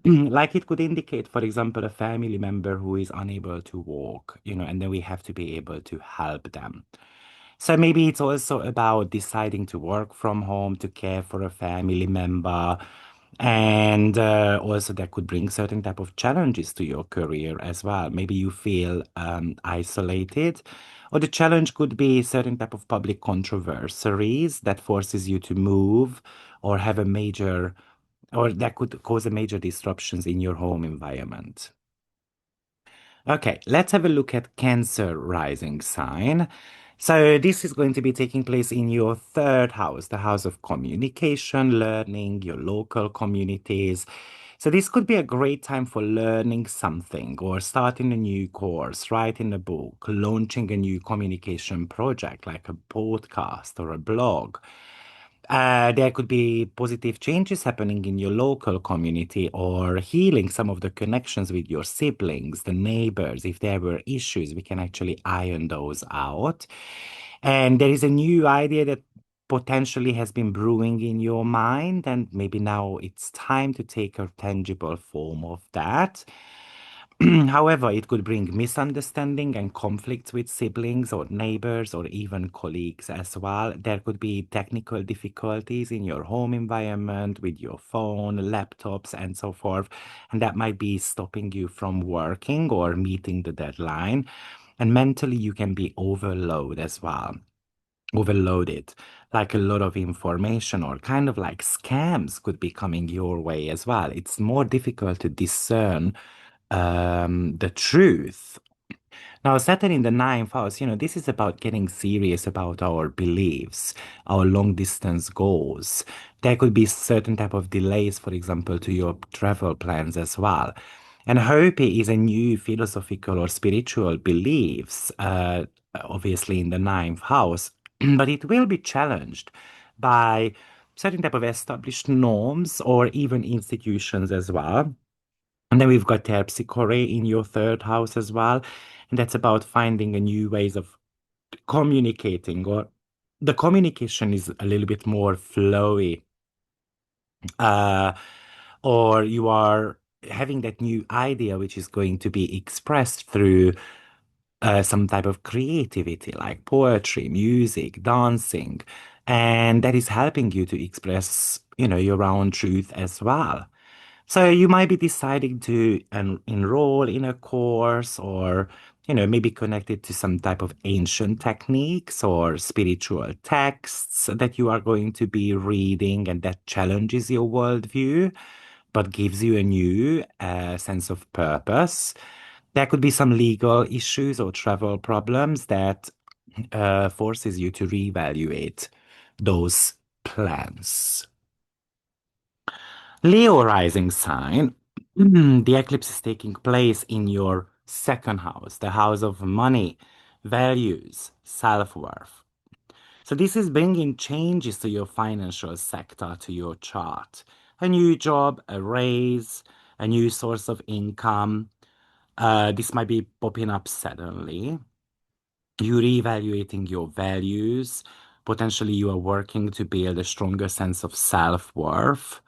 Like it could indicate, for example, a family member who is unable to walk, and then we have to be able to help them. So maybe it's also about deciding to work from home to care for a family member. And also that could bring certain type of challenges to your career as well. Maybe you feel isolated, or the challenge could be certain type of public controversies that forces you to move or have a major, or that could cause a major disruptions in your home environment. Okay, let's have a look at Cancer rising sign. So this is going to be taking place in your third house, the house of communication, learning, your local communities. So this could be a great time for learning something or starting a new course, writing a book, launching a new communication project like a podcast or a blog. There could be positive changes happening in your local community or healing some of the connections with your siblings, the neighbors. If there were issues, we can actually iron those out. And there is a new idea that potentially has been brewing in your mind, and maybe now it's time to take a tangible form of that. However, it could bring misunderstanding and conflicts with siblings or neighbors or even colleagues as well. There could be technical difficulties in your home environment with your phone, laptops, and so forth. And that might be stopping you from working or meeting the deadline. And mentally, you can be overloaded as well. Overloaded, like a lot of information or kind of like scams could be coming your way as well. It's more difficult to discern the truth. Now, Saturn in the ninth house, this is about getting serious about our beliefs, our long distance goals. There could be certain type of delays, for example, to your travel plans as well. And hope is a new philosophical or spiritual beliefs, obviously in the ninth house, but it will be challenged by certain type of established norms or even institutions as well. And then we've got Terpsichore in your third house as well. And that's about finding a new ways of communicating, or the communication is a little bit more flowy. Uh, or you are having that new idea which is going to be expressed through some type of creativity like poetry, music, dancing, and that is helping you to express, your own truth as well. So you might be deciding to enroll in a course or, maybe connected to some type of ancient techniques or spiritual texts that you are going to be reading and that challenges your worldview, but gives you a new sense of purpose. There could be some legal issues or travel problems that forces you to reevaluate those plans. Leo rising sign, the eclipse is taking place in your second house, the house of money, values, self-worth. So this is bringing changes to your financial sector, to your chart. A new job, a raise, a new source of income. This might be popping up suddenly. You're reevaluating your values. Potentially, you are working to build a stronger sense of self-worth.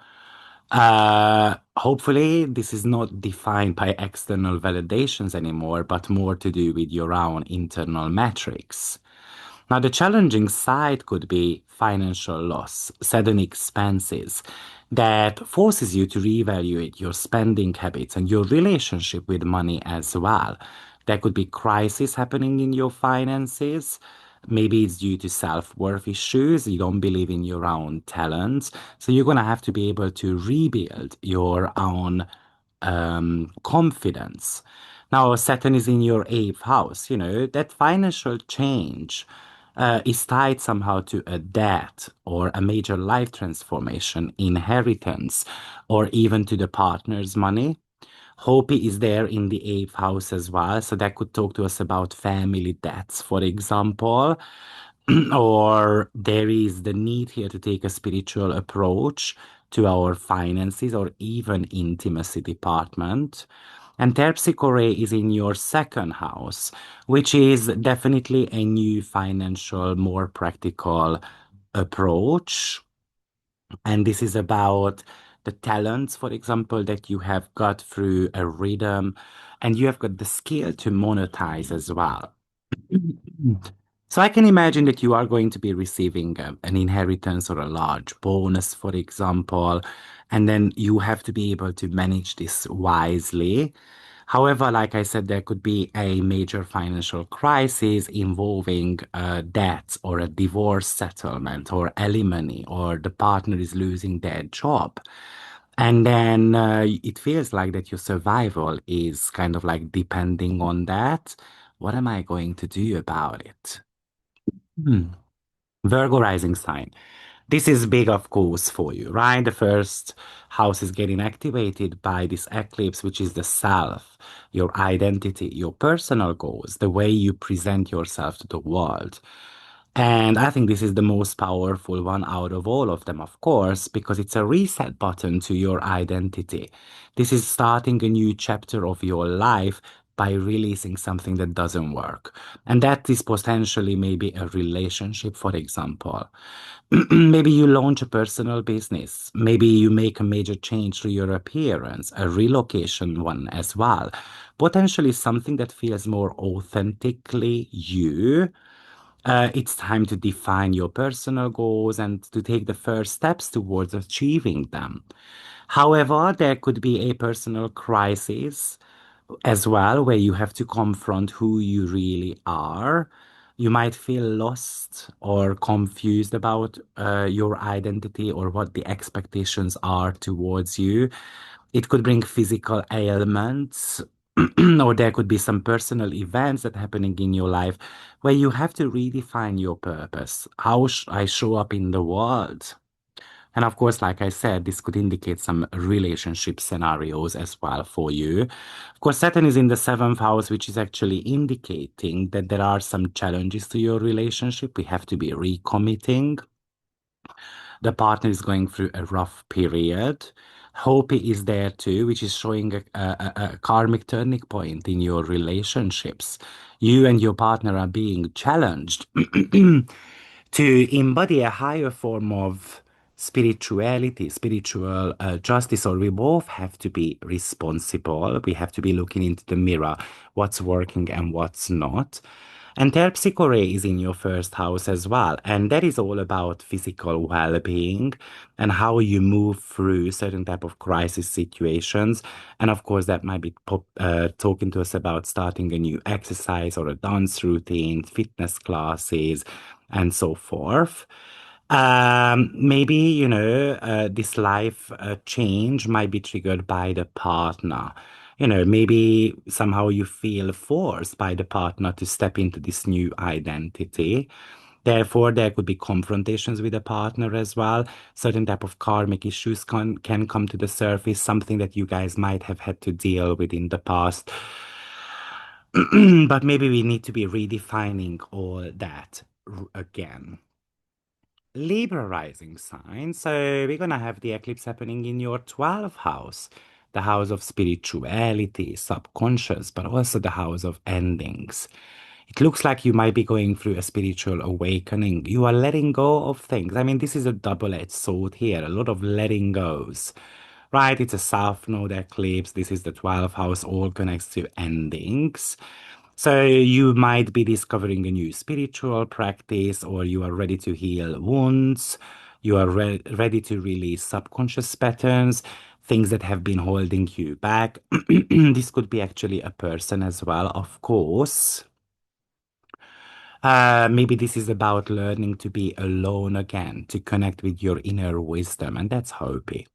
Hopefully, this is not defined by external validations anymore, but more to do with your own internal metrics. Now, the challenging side could be financial loss, sudden expenses that forces you to reevaluate your spending habits and your relationship with money as well. There could be crisis happening in your finances. Maybe it's due to self-worth issues. You don't believe in your own talents. So you're going to have to be able to rebuild your own confidence. Now, Saturn is in your eighth house. That financial change is tied somehow to a debt or a major life transformation, inheritance, or even to the partner's money. Hopi is there in the eighth house as well. So that could talk to us about family debts, for example. Or there is the need here to take a spiritual approach to our finances or even intimacy department. And Terpsichore is in your second house, which is definitely a new financial, more practical approach. And this is about the talents, for example, that you have got through a rhythm, and you have got the skill to monetize as well. So I can imagine that you are going to be receiving an inheritance or a large bonus, for example, and then you have to be able to manage this wisely. However, like I said, there could be a major financial crisis involving debt or a divorce settlement or alimony, or the partner is losing their job. And then it feels like that your survival is kind of like depending on that. What am I going to do about it? Hmm. Virgo rising sign. This is big, of course, for you, right? The first house is getting activated by this eclipse, which is the self, your identity, your personal goals, the way you present yourself to the world. And I think this is the most powerful one out of all of them, of course, because it's a reset button to your identity. This is starting a new chapter of your life by releasing something that doesn't work. And that is potentially maybe a relationship, for example. Maybe you launch a personal business. Maybe you make a major change to your appearance, a relocation one as well. Potentially something that feels more authentically you. It's time to define your personal goals and to take the first steps towards achieving them. However, there could be a personal crisis as well, where you have to confront who you really are. You might feel lost or confused about your identity or what the expectations are towards you. It could bring physical ailments, or there could be some personal events that happening in your life where you have to redefine your purpose. How I show up in the world. And of course, like I said, this could indicate some relationship scenarios as well for you. Of course, Saturn is in the seventh house, which is actually indicating that there are some challenges to your relationship. We have to be recommitting. The partner is going through a rough period. Hope is there too, which is showing a karmic turning point in your relationships. You and your partner are being challenged to embody a higher form of spirituality, spiritual justice, or we both have to be responsible. We have to be looking into the mirror, what's working and what's not. And Terpsichore is in your first house as well. And that is all about physical well-being and how you move through certain type of crisis situations. And of course, that might be talking to us about starting a new exercise or a dance routine, fitness classes, and so forth. Maybe, this life change might be triggered by the partner. Maybe somehow you feel forced by the partner to step into this new identity. Therefore, there could be confrontations with the partner as well. Certain type of karmic issues can come to the surface, something that you guys might have had to deal with in the past. But maybe we need to be redefining all that again. Libra rising sign. So we're gonna have the eclipse happening in your 12th house, the house of spirituality, subconscious, but also the house of endings. It looks like you might be going through a spiritual awakening. You are letting go of things. I mean, this is a double-edged sword here, a lot of letting goes. Right, it's a South Node eclipse. This is the 12th house, all connects to endings. So you might be discovering a new spiritual practice, or you are ready to heal wounds. You are ready to release subconscious patterns, things that have been holding you back. This could be actually a person as well, of course. Maybe this is about learning to be alone again, to connect with your inner wisdom, and that's Hopi.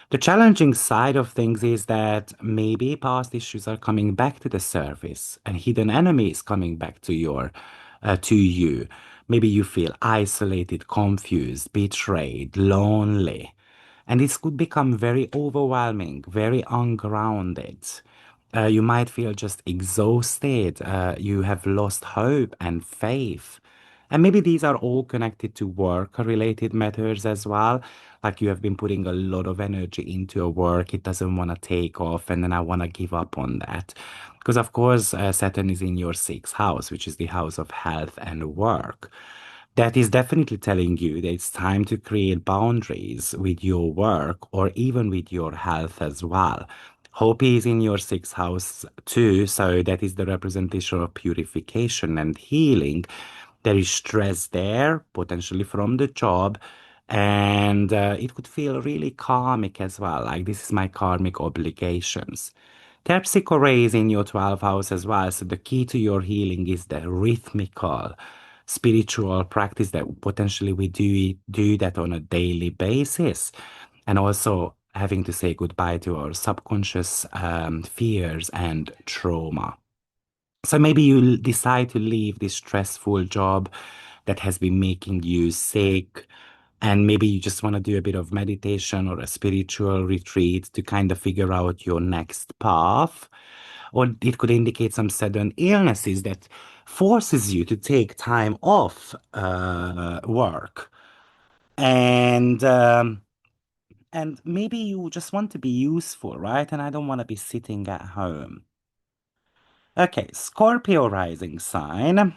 The challenging side of things is that maybe past issues are coming back to the surface, and hidden enemies coming back to you. Maybe you feel isolated, confused, betrayed, lonely, and this could become very overwhelming, very ungrounded. You might feel just exhausted. You have lost hope and faith. And maybe these are all connected to work-related matters as well. Like you have been putting a lot of energy into your work, it doesn't want to take off, and then I want to give up on that. Because, of course, Saturn is in your sixth house, which is the house of health and work. That is definitely telling you that it's time to create boundaries with your work or even with your health as well. Hope is in your sixth house too, so that is the representation of purification and healing. There is stress there, potentially from the job, and it could feel really karmic as well. Like this is my karmic obligations. Terpsichore is in your 12th house as well. So the key to your healing is the rhythmical spiritual practice that potentially we do that on a daily basis. And also having to say goodbye to our subconscious fears and trauma. So maybe you decide to leave this stressful job that has been making you sick, and maybe you just want to do a bit of meditation or a spiritual retreat to kind of figure out your next path. Or it could indicate some sudden illnesses that forces you to take time off work. And maybe you just want to be useful, right? And I don't want to be sitting at home. Okay, Scorpio rising sign.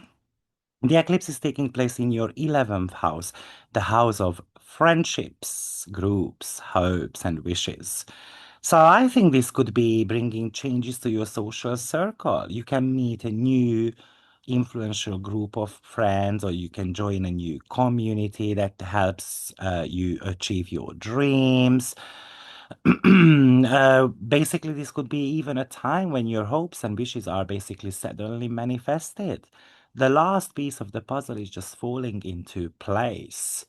The eclipse is taking place in your 11th house, the house of friendships, groups, hopes, and wishes. So I think this could be bringing changes to your social circle. You can meet a new influential group of friends, or you can join a new community that helps you achieve your dreams. Basically, this could be even a time when your hopes and wishes are basically suddenly manifested. The last piece of the puzzle is just falling into place.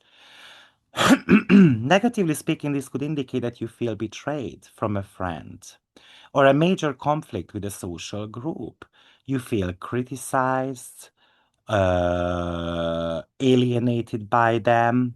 Negatively speaking, this could indicate that you feel betrayed from a friend or a major conflict with a social group. You feel criticized, alienated by them.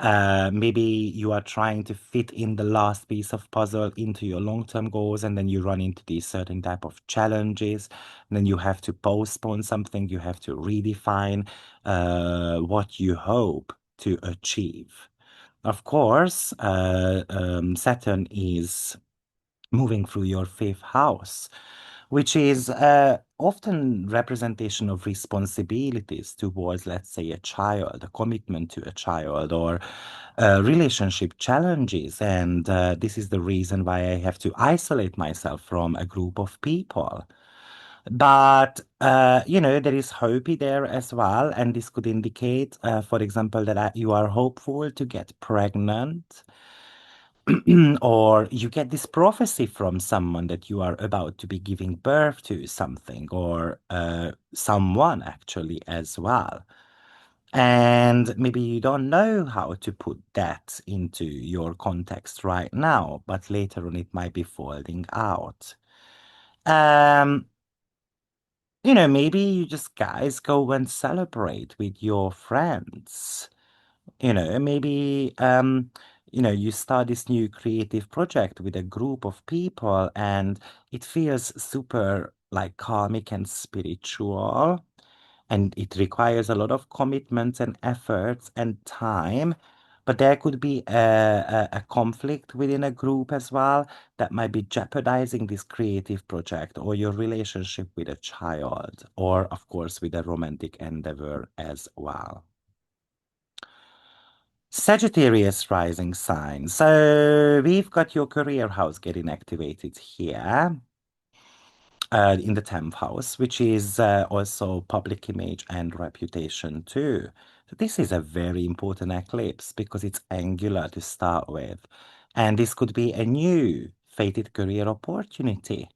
Maybe you are trying to fit in the last piece of puzzle into your long-term goals, and then you run into these certain type of challenges. And then you have to postpone something. You have to redefine what you hope to achieve. Of course, Saturn is moving through your fifth house, which is often representation of responsibilities towards, let's say, a child, a commitment to a child, or relationship challenges. And this is the reason why I have to isolate myself from a group of people. But there is hope there as well, and this could indicate, for example, that you are hopeful to get pregnant, or you get this prophecy from someone that you are about to be giving birth to something, or someone actually as well. And maybe you don't know how to put that into your context right now, but later on it might be folding out. Um, maybe you just guys go and celebrate with your friends. Maybe you start this new creative project with a group of people, and it feels super like karmic and spiritual, and it requires a lot of commitment and efforts and time. But there could be a conflict within a group as well that might be jeopardizing this creative project or your relationship with a child, or of course with a romantic endeavor as well. Sagittarius rising sign. So we've got your career house getting activated here in the 10th house, which is also public image and reputation too. So this is a very important eclipse because it's angular to start with. And this could be a new fated career opportunity.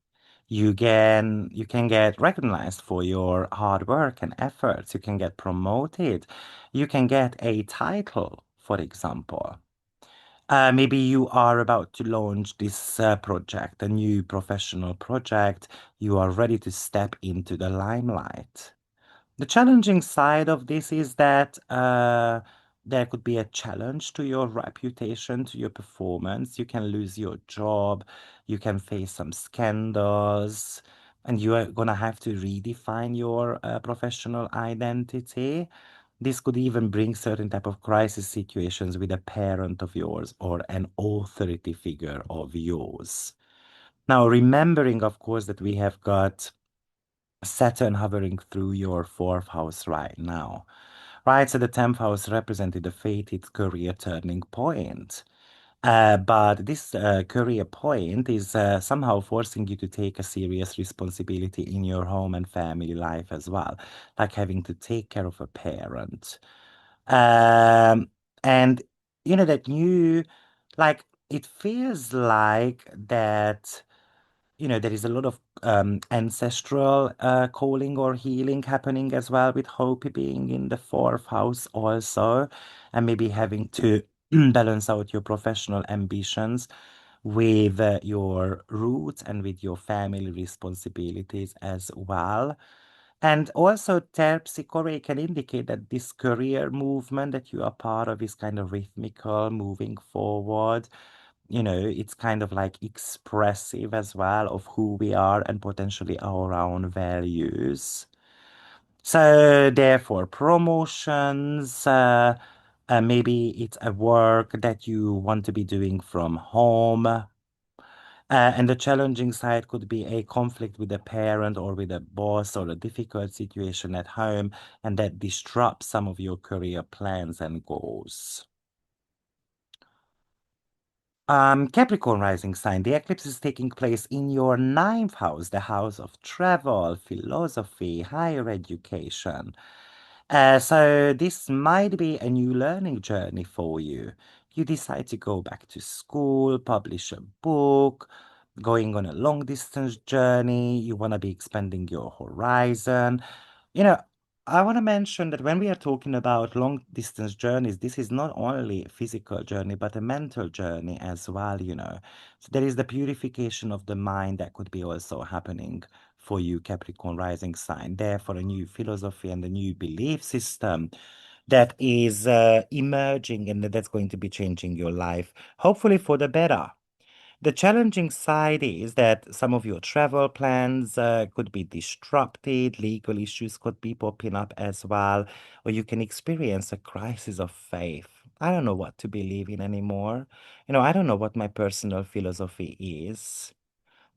You can get recognized for your hard work and efforts. You can get promoted. You can get a title, for example. Maybe you are about to launch this project, a new professional project. You are ready to step into the limelight. The challenging side of this is that there could be a challenge to your reputation, to your performance. You can lose your job, you can face some scandals, and you are gonna have to redefine your professional identity. This could even bring certain type of crisis situations with a parent of yours or an authority figure of yours. Now, remembering, of course, that we have got Saturn hovering through your fourth house right now. right? So the 10th house represented the fated career turning point. But this career point is somehow forcing you to take a serious responsibility in your home and family life as well, like having to take care of a parent. Um, and that like, it feels like that there is a lot of ancestral calling or healing happening as well, with Hopi being in the fourth house also, and maybe having to balance out your professional ambitions with your roots and with your family responsibilities as well. And also, terpsichore can indicate that this career movement that you are part of is kind of rhythmical, moving forward. It's kind of like expressive as well of who we are and potentially our own values. So, therefore, promotions, maybe it's a work that you want to be doing from home. And the challenging side could be a conflict with a parent or with a boss, or a difficult situation at home, and that disrupts some of your career plans and goals. Capricorn rising sign, the eclipse is taking place in your ninth house, the house of travel, philosophy, higher education. So this might be a new learning journey for you. You decide to go back to school, publish a book, going on a long distance journey. You want to be expanding your horizon. You know, I want to mention that when we are talking about long distance journeys, this is not only a physical journey, but a mental journey as well. So there is the purification of the mind that could be also happening for you, Capricorn rising sign. Therefore, a new philosophy and a new belief system that is emerging, and that's going to be changing your life, hopefully for the better. The challenging side is that some of your travel plans could be disrupted, legal issues could be popping up as well, or you can experience a crisis of faith. I don't know what to believe in anymore. I don't know what my personal philosophy is.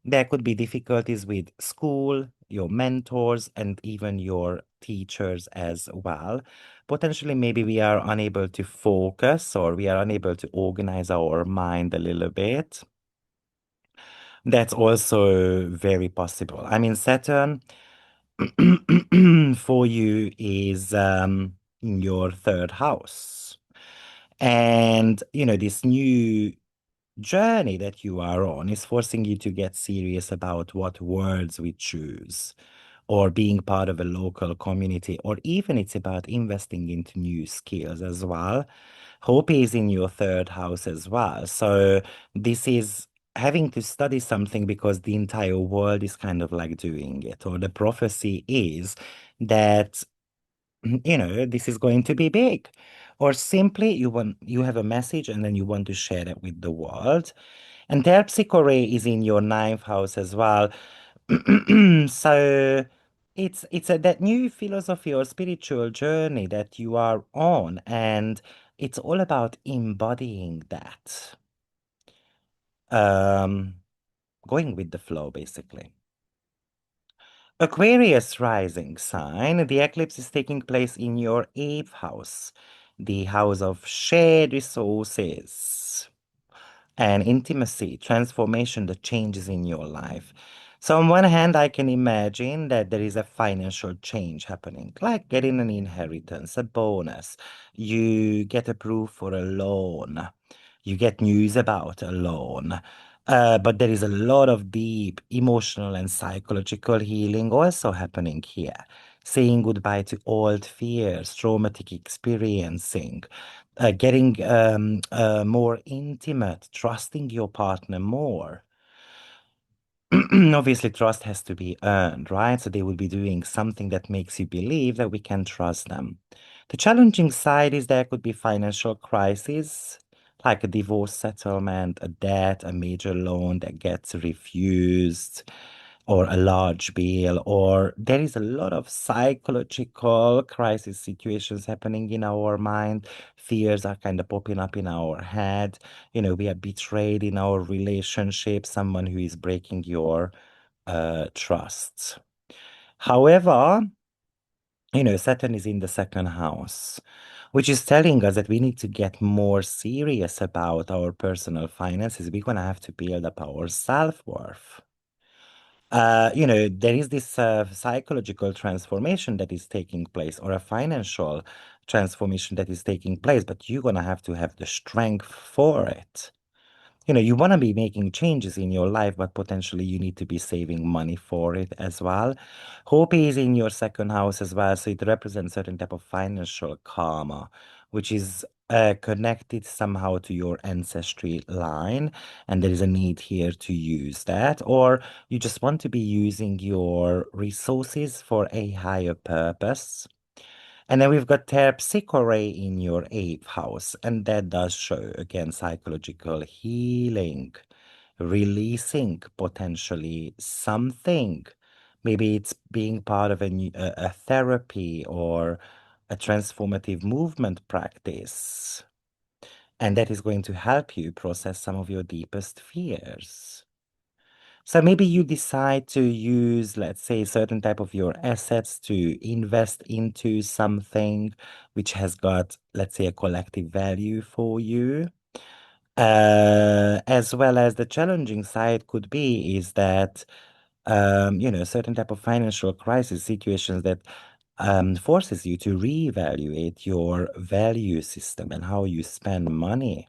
There could be difficulties with school, your mentors, and even your teachers as well. Potentially, maybe we are unable to focus, or we are unable to organize our mind a little bit. That's also very possible. I mean, Saturn for you is in your third house. And, this new journey that you are on is forcing you to get serious about what words we choose, or being part of a local community, or even it's about investing into new skills as well. Hope is in your third house as well. So this is having to study something because the entire world is kind of like doing it, or the prophecy is that this is going to be big. Or simply you have a message and then you want to share it with the world. And Terpsichore is in your ninth house as well. So it's that new philosophy or spiritual journey that you are on, and it's all about embodying that. Um, Going with the flow, basically. Aquarius rising sign, the eclipse is taking place in your eighth house, the house of shared resources and intimacy, transformation, the changes in your life. So, on one hand, I can imagine that there is a financial change happening, like getting an inheritance, a bonus. You get approved for a loan. You get news about a loan. But there is a lot of deep emotional and psychological healing also happening here. Saying goodbye to old fears, traumatic experiencing, getting more intimate, trusting your partner more. Obviously, trust has to be earned, right? So they will be doing something that makes you believe that we can trust them. The challenging side is there could be financial crisis, like a divorce settlement, a debt, a major loan that gets refused, or a large bill, or there is a lot of psychological crisis situations happening in our mind. Fears are kind of popping up in our head. We are betrayed in our relationship, someone who is breaking your trust. However, Saturn is in the second house, which is telling us that we need to get more serious about our personal finances. We're going to have to build up our self-worth. There is this psychological transformation that is taking place, or a financial transformation that is taking place, but you're going to have the strength for it. You want to be making changes in your life, but potentially you need to be saving money for it as well. Hope is in your second house as well, so it represents certain type of financial karma, which is connected somehow to your ancestry line, and there is a need here to use that, or you just want to be using your resources for a higher purpose. And then we've got Terpsichore in your eighth house, and that does show again psychological healing, releasing potentially something. Maybe it's being part of a therapy or a transformative movement practice, and that is going to help you process some of your deepest fears. So maybe you decide to use, let's say, certain type of your assets to invest into something which has got, let's say, a collective value for you. As well as the challenging side could be is that, certain type of financial crisis situations that forces you to reevaluate your value system and how you spend money.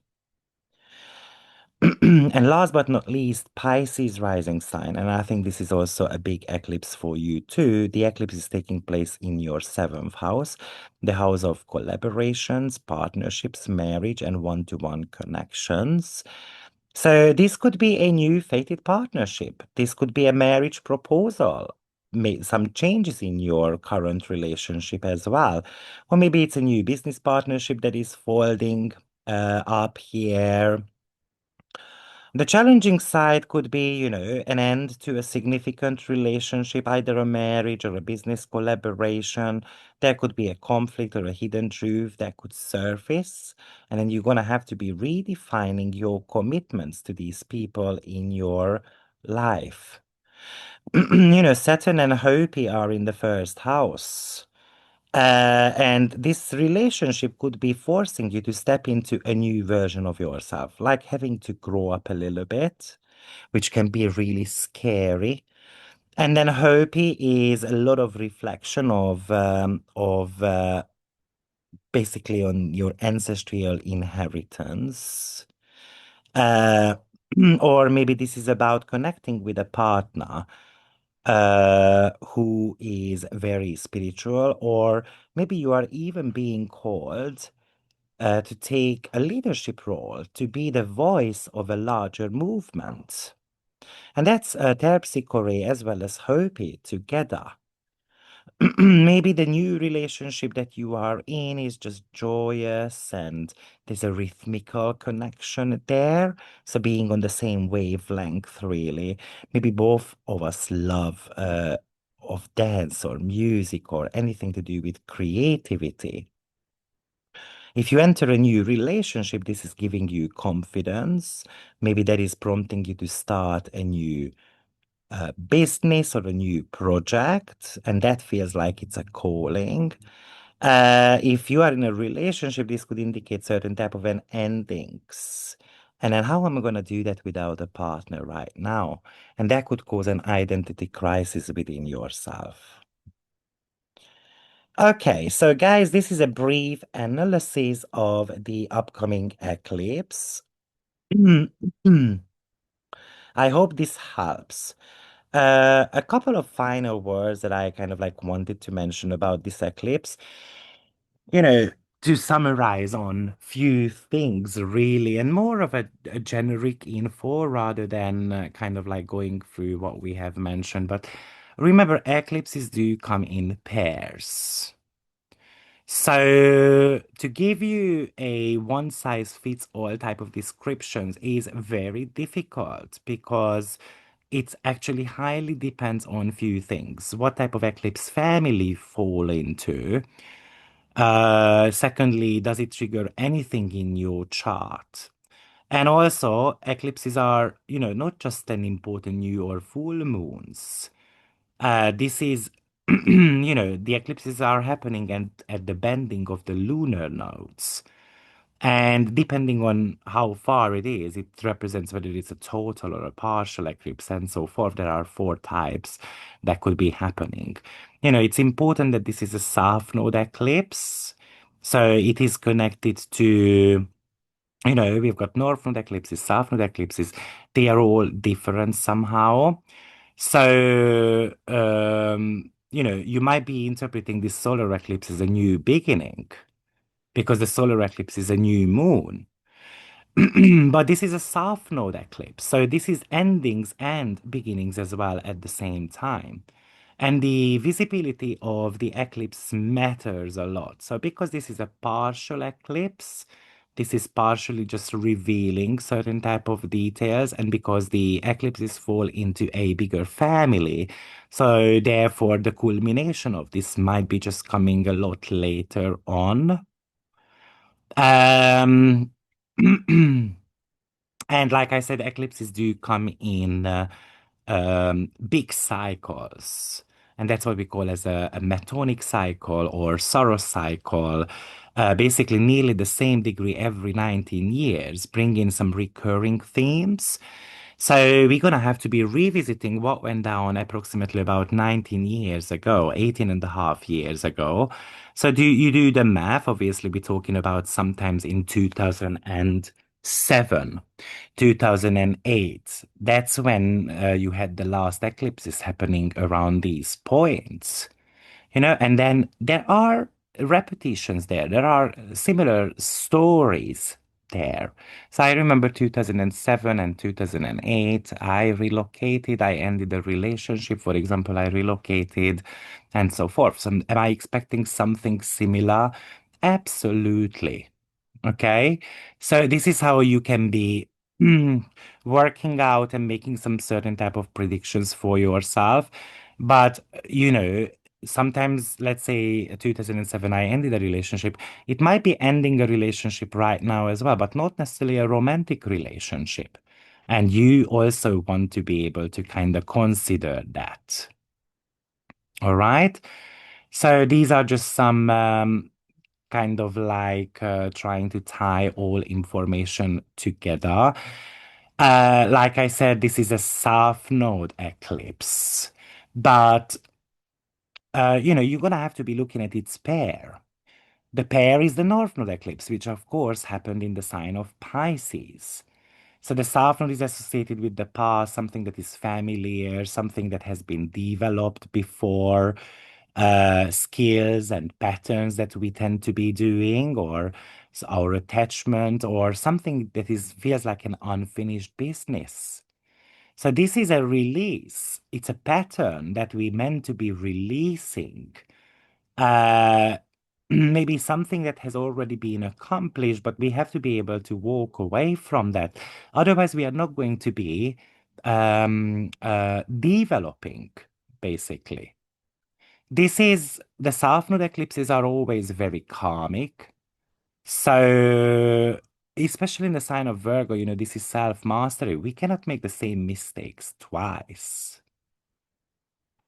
And last but not least, Pisces rising sign. And I think this is also a big eclipse for you too. The eclipse is taking place in your seventh house, the house of collaborations, partnerships, marriage, and one-to-one connections. So this could be a new fated partnership. This could be a marriage proposal. Some changes in your current relationship as well. Or maybe it's a new business partnership that is folding up here. The challenging side could be, an end to a significant relationship, either a marriage or a business collaboration. There could be a conflict or a hidden truth that could surface. And then you're going to have to be redefining your commitments to these people in your life. Saturn and Hopi are in the first house. And this relationship could be forcing you to step into a new version of yourself, like having to grow up a little bit, which can be really scary. And then Hopi is a lot of reflection of basically on your ancestral inheritance. Uh, or maybe this is about connecting with a partner who is very spiritual, or maybe you are even being called to take a leadership role, to be the voice of a larger movement. And that's Terpsichore as well as Hopi together. Maybe the new relationship that you are in is just joyous and there's a rhythmical connection there. So being on the same wavelength, really. Maybe both of us love of dance or music or anything to do with creativity. If you enter a new relationship, this is giving you confidence. Maybe that is prompting you to start a new business or a new project, and that feels like it's a calling. If you are in a relationship, this could indicate certain type of an endings. And then how am I going to do that without a partner right now? And that could cause an identity crisis within yourself. Okay, so guys, this is a brief analysis of the upcoming eclipse. I hope this helps. A couple of final words that I kind of like wanted to mention about this eclipse, you know, to summarize on few things really, and more of a generic info rather than kind of like going through what we have mentioned. But remember, eclipses do come in pairs. So to give you a one size fits all type of descriptions is very difficult because it actually highly depends on few things. What type of eclipse family you fall into? Secondly, does it trigger anything in your chart? And also, eclipses are, not just an important new or full moons. This is The eclipses are happening at the bending of the lunar nodes. And depending on how far it is, it represents whether it's a total or a partial eclipse and so forth. There are four types that could be happening. It's important that this is a south node eclipse. So it is connected to, we've got north node eclipses, south node eclipses. They are all different somehow. So, you might be interpreting this solar eclipse as a new beginning because the solar eclipse is a new moon. But this is a south node eclipse. So this is endings and beginnings as well at the same time. And the visibility of the eclipse matters a lot. So because this is a partial eclipse, this is partially just revealing certain type of details. And because the eclipses fall into a bigger family, so therefore the culmination of this might be just coming a lot later on. Um, And like I said, eclipses do come in big cycles. And that's what we call as a metonic cycle or Saros cycle. Basically, nearly the same degree every 19 years, bring in some recurring themes. So we're going to have to be revisiting what went down approximately about 19 years ago, 18 and a half years ago. So do you do the math? Obviously, we're talking about sometimes in 2007, 2008. That's when you had the last eclipses happening around these points. And then there are repetitions there. There are similar stories there. So I remember 2007 and 2008, I relocated, I ended a relationship, for example, I relocated and so forth. So am I expecting something similar? Absolutely. Okay. So this is how you can be mm, working out and making some certain type of predictions for yourself. But, sometimes, let's say 2007, I ended a relationship. It might be ending a relationship right now as well, but not necessarily a romantic relationship. And you also want to be able to kind of consider that. All right. So these are just some kind of like trying to tie all information together. Like I said, this is a south node eclipse, but you're gonna have to be looking at its pair. The pair is the north node eclipse, which of course happened in the sign of Pisces. So the south node is associated with the past, something that is familiar, something that has been developed before, skills and patterns that we tend to be doing, or our attachment, or something that is feels like an unfinished business. So this is a release. It's a pattern that we meant to be releasing. Uh, maybe something that has already been accomplished, but we have to be able to walk away from that. Otherwise, we are not going to be developing, basically. This is the South Node eclipses are always very karmic. So, especially in the sign of Virgo, this is self-mastery. We cannot make the same mistakes twice.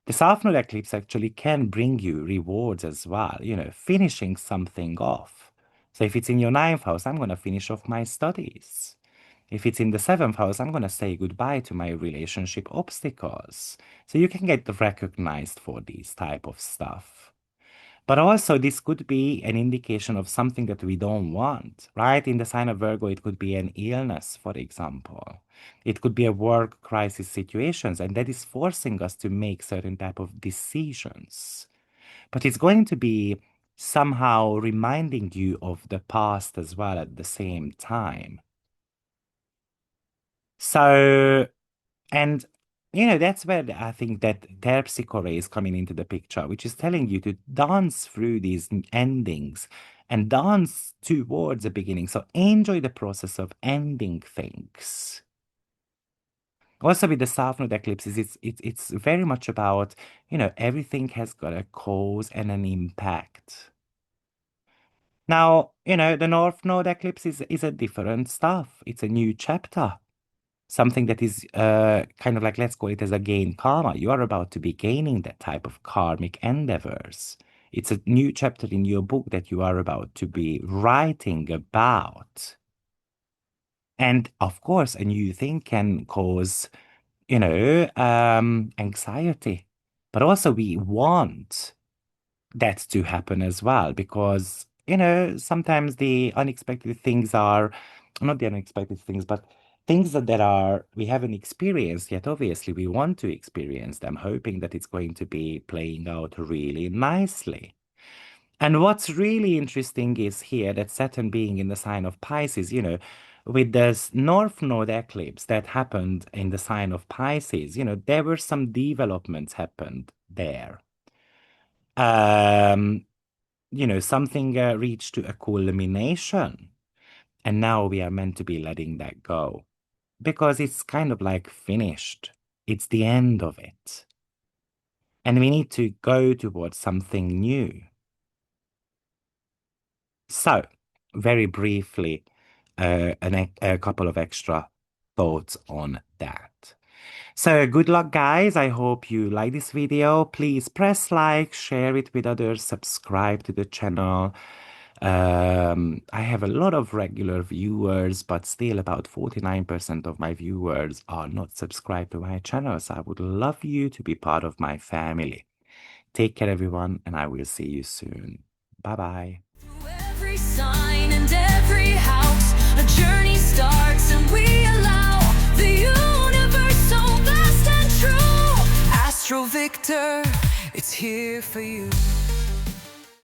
The South Node eclipse actually can bring you rewards as well, finishing something off. So if it's in your ninth house, I'm going to finish off my studies. If it's in the seventh house, I'm going to say goodbye to my relationship obstacles. So you can get recognized for these type of stuff. But also, this could be an indication of something that we don't want, right? In the sign of Virgo, it could be an illness, for example. It could be a work crisis situations, and that is forcing us to make certain type of decisions. But it's going to be somehow reminding you of the past as well at the same time. So, and that's where I think that terpsichore is coming into the picture, which is telling you to dance through these endings and dance towards the beginning. So enjoy the process of ending things. Also with the South Node eclipses, it's very much about, everything has got a cause and an impact. Now, the North Node eclipse is a different stuff. It's a new chapter. something that is kind of like, let's call it as a gain karma. You are about to be gaining that type of karmic endeavors. It's a new chapter in your book that you are about to be writing about. And of course, a new thing can cause, anxiety. But also, we want that to happen as well because, sometimes the unexpected things are not the unexpected things, but things that are we haven't experienced yet. Obviously, we want to experience them, hoping that it's going to be playing out really nicely. And what's really interesting is here that Saturn being in the sign of Pisces, with this North Node eclipse that happened in the sign of Pisces, there were some developments happened there. Um, something reached to a culmination, and now we are meant to be letting that go because it's kind of like finished. It's the end of it. And we need to go towards something new. So, very briefly, a couple of extra thoughts on that. So good luck, guys. I hope you like this video. Please press like, share it with others, subscribe to the channel. I have a lot of regular viewers, but still about 49% of my viewers are not subscribed to my channel. So I would love you to be part of my family. Take care, everyone, and I will see you soon. Bye-bye. Every sign and every house, a journey starts and we allow the universe so vast and true. Astro Viktor, it's here for you.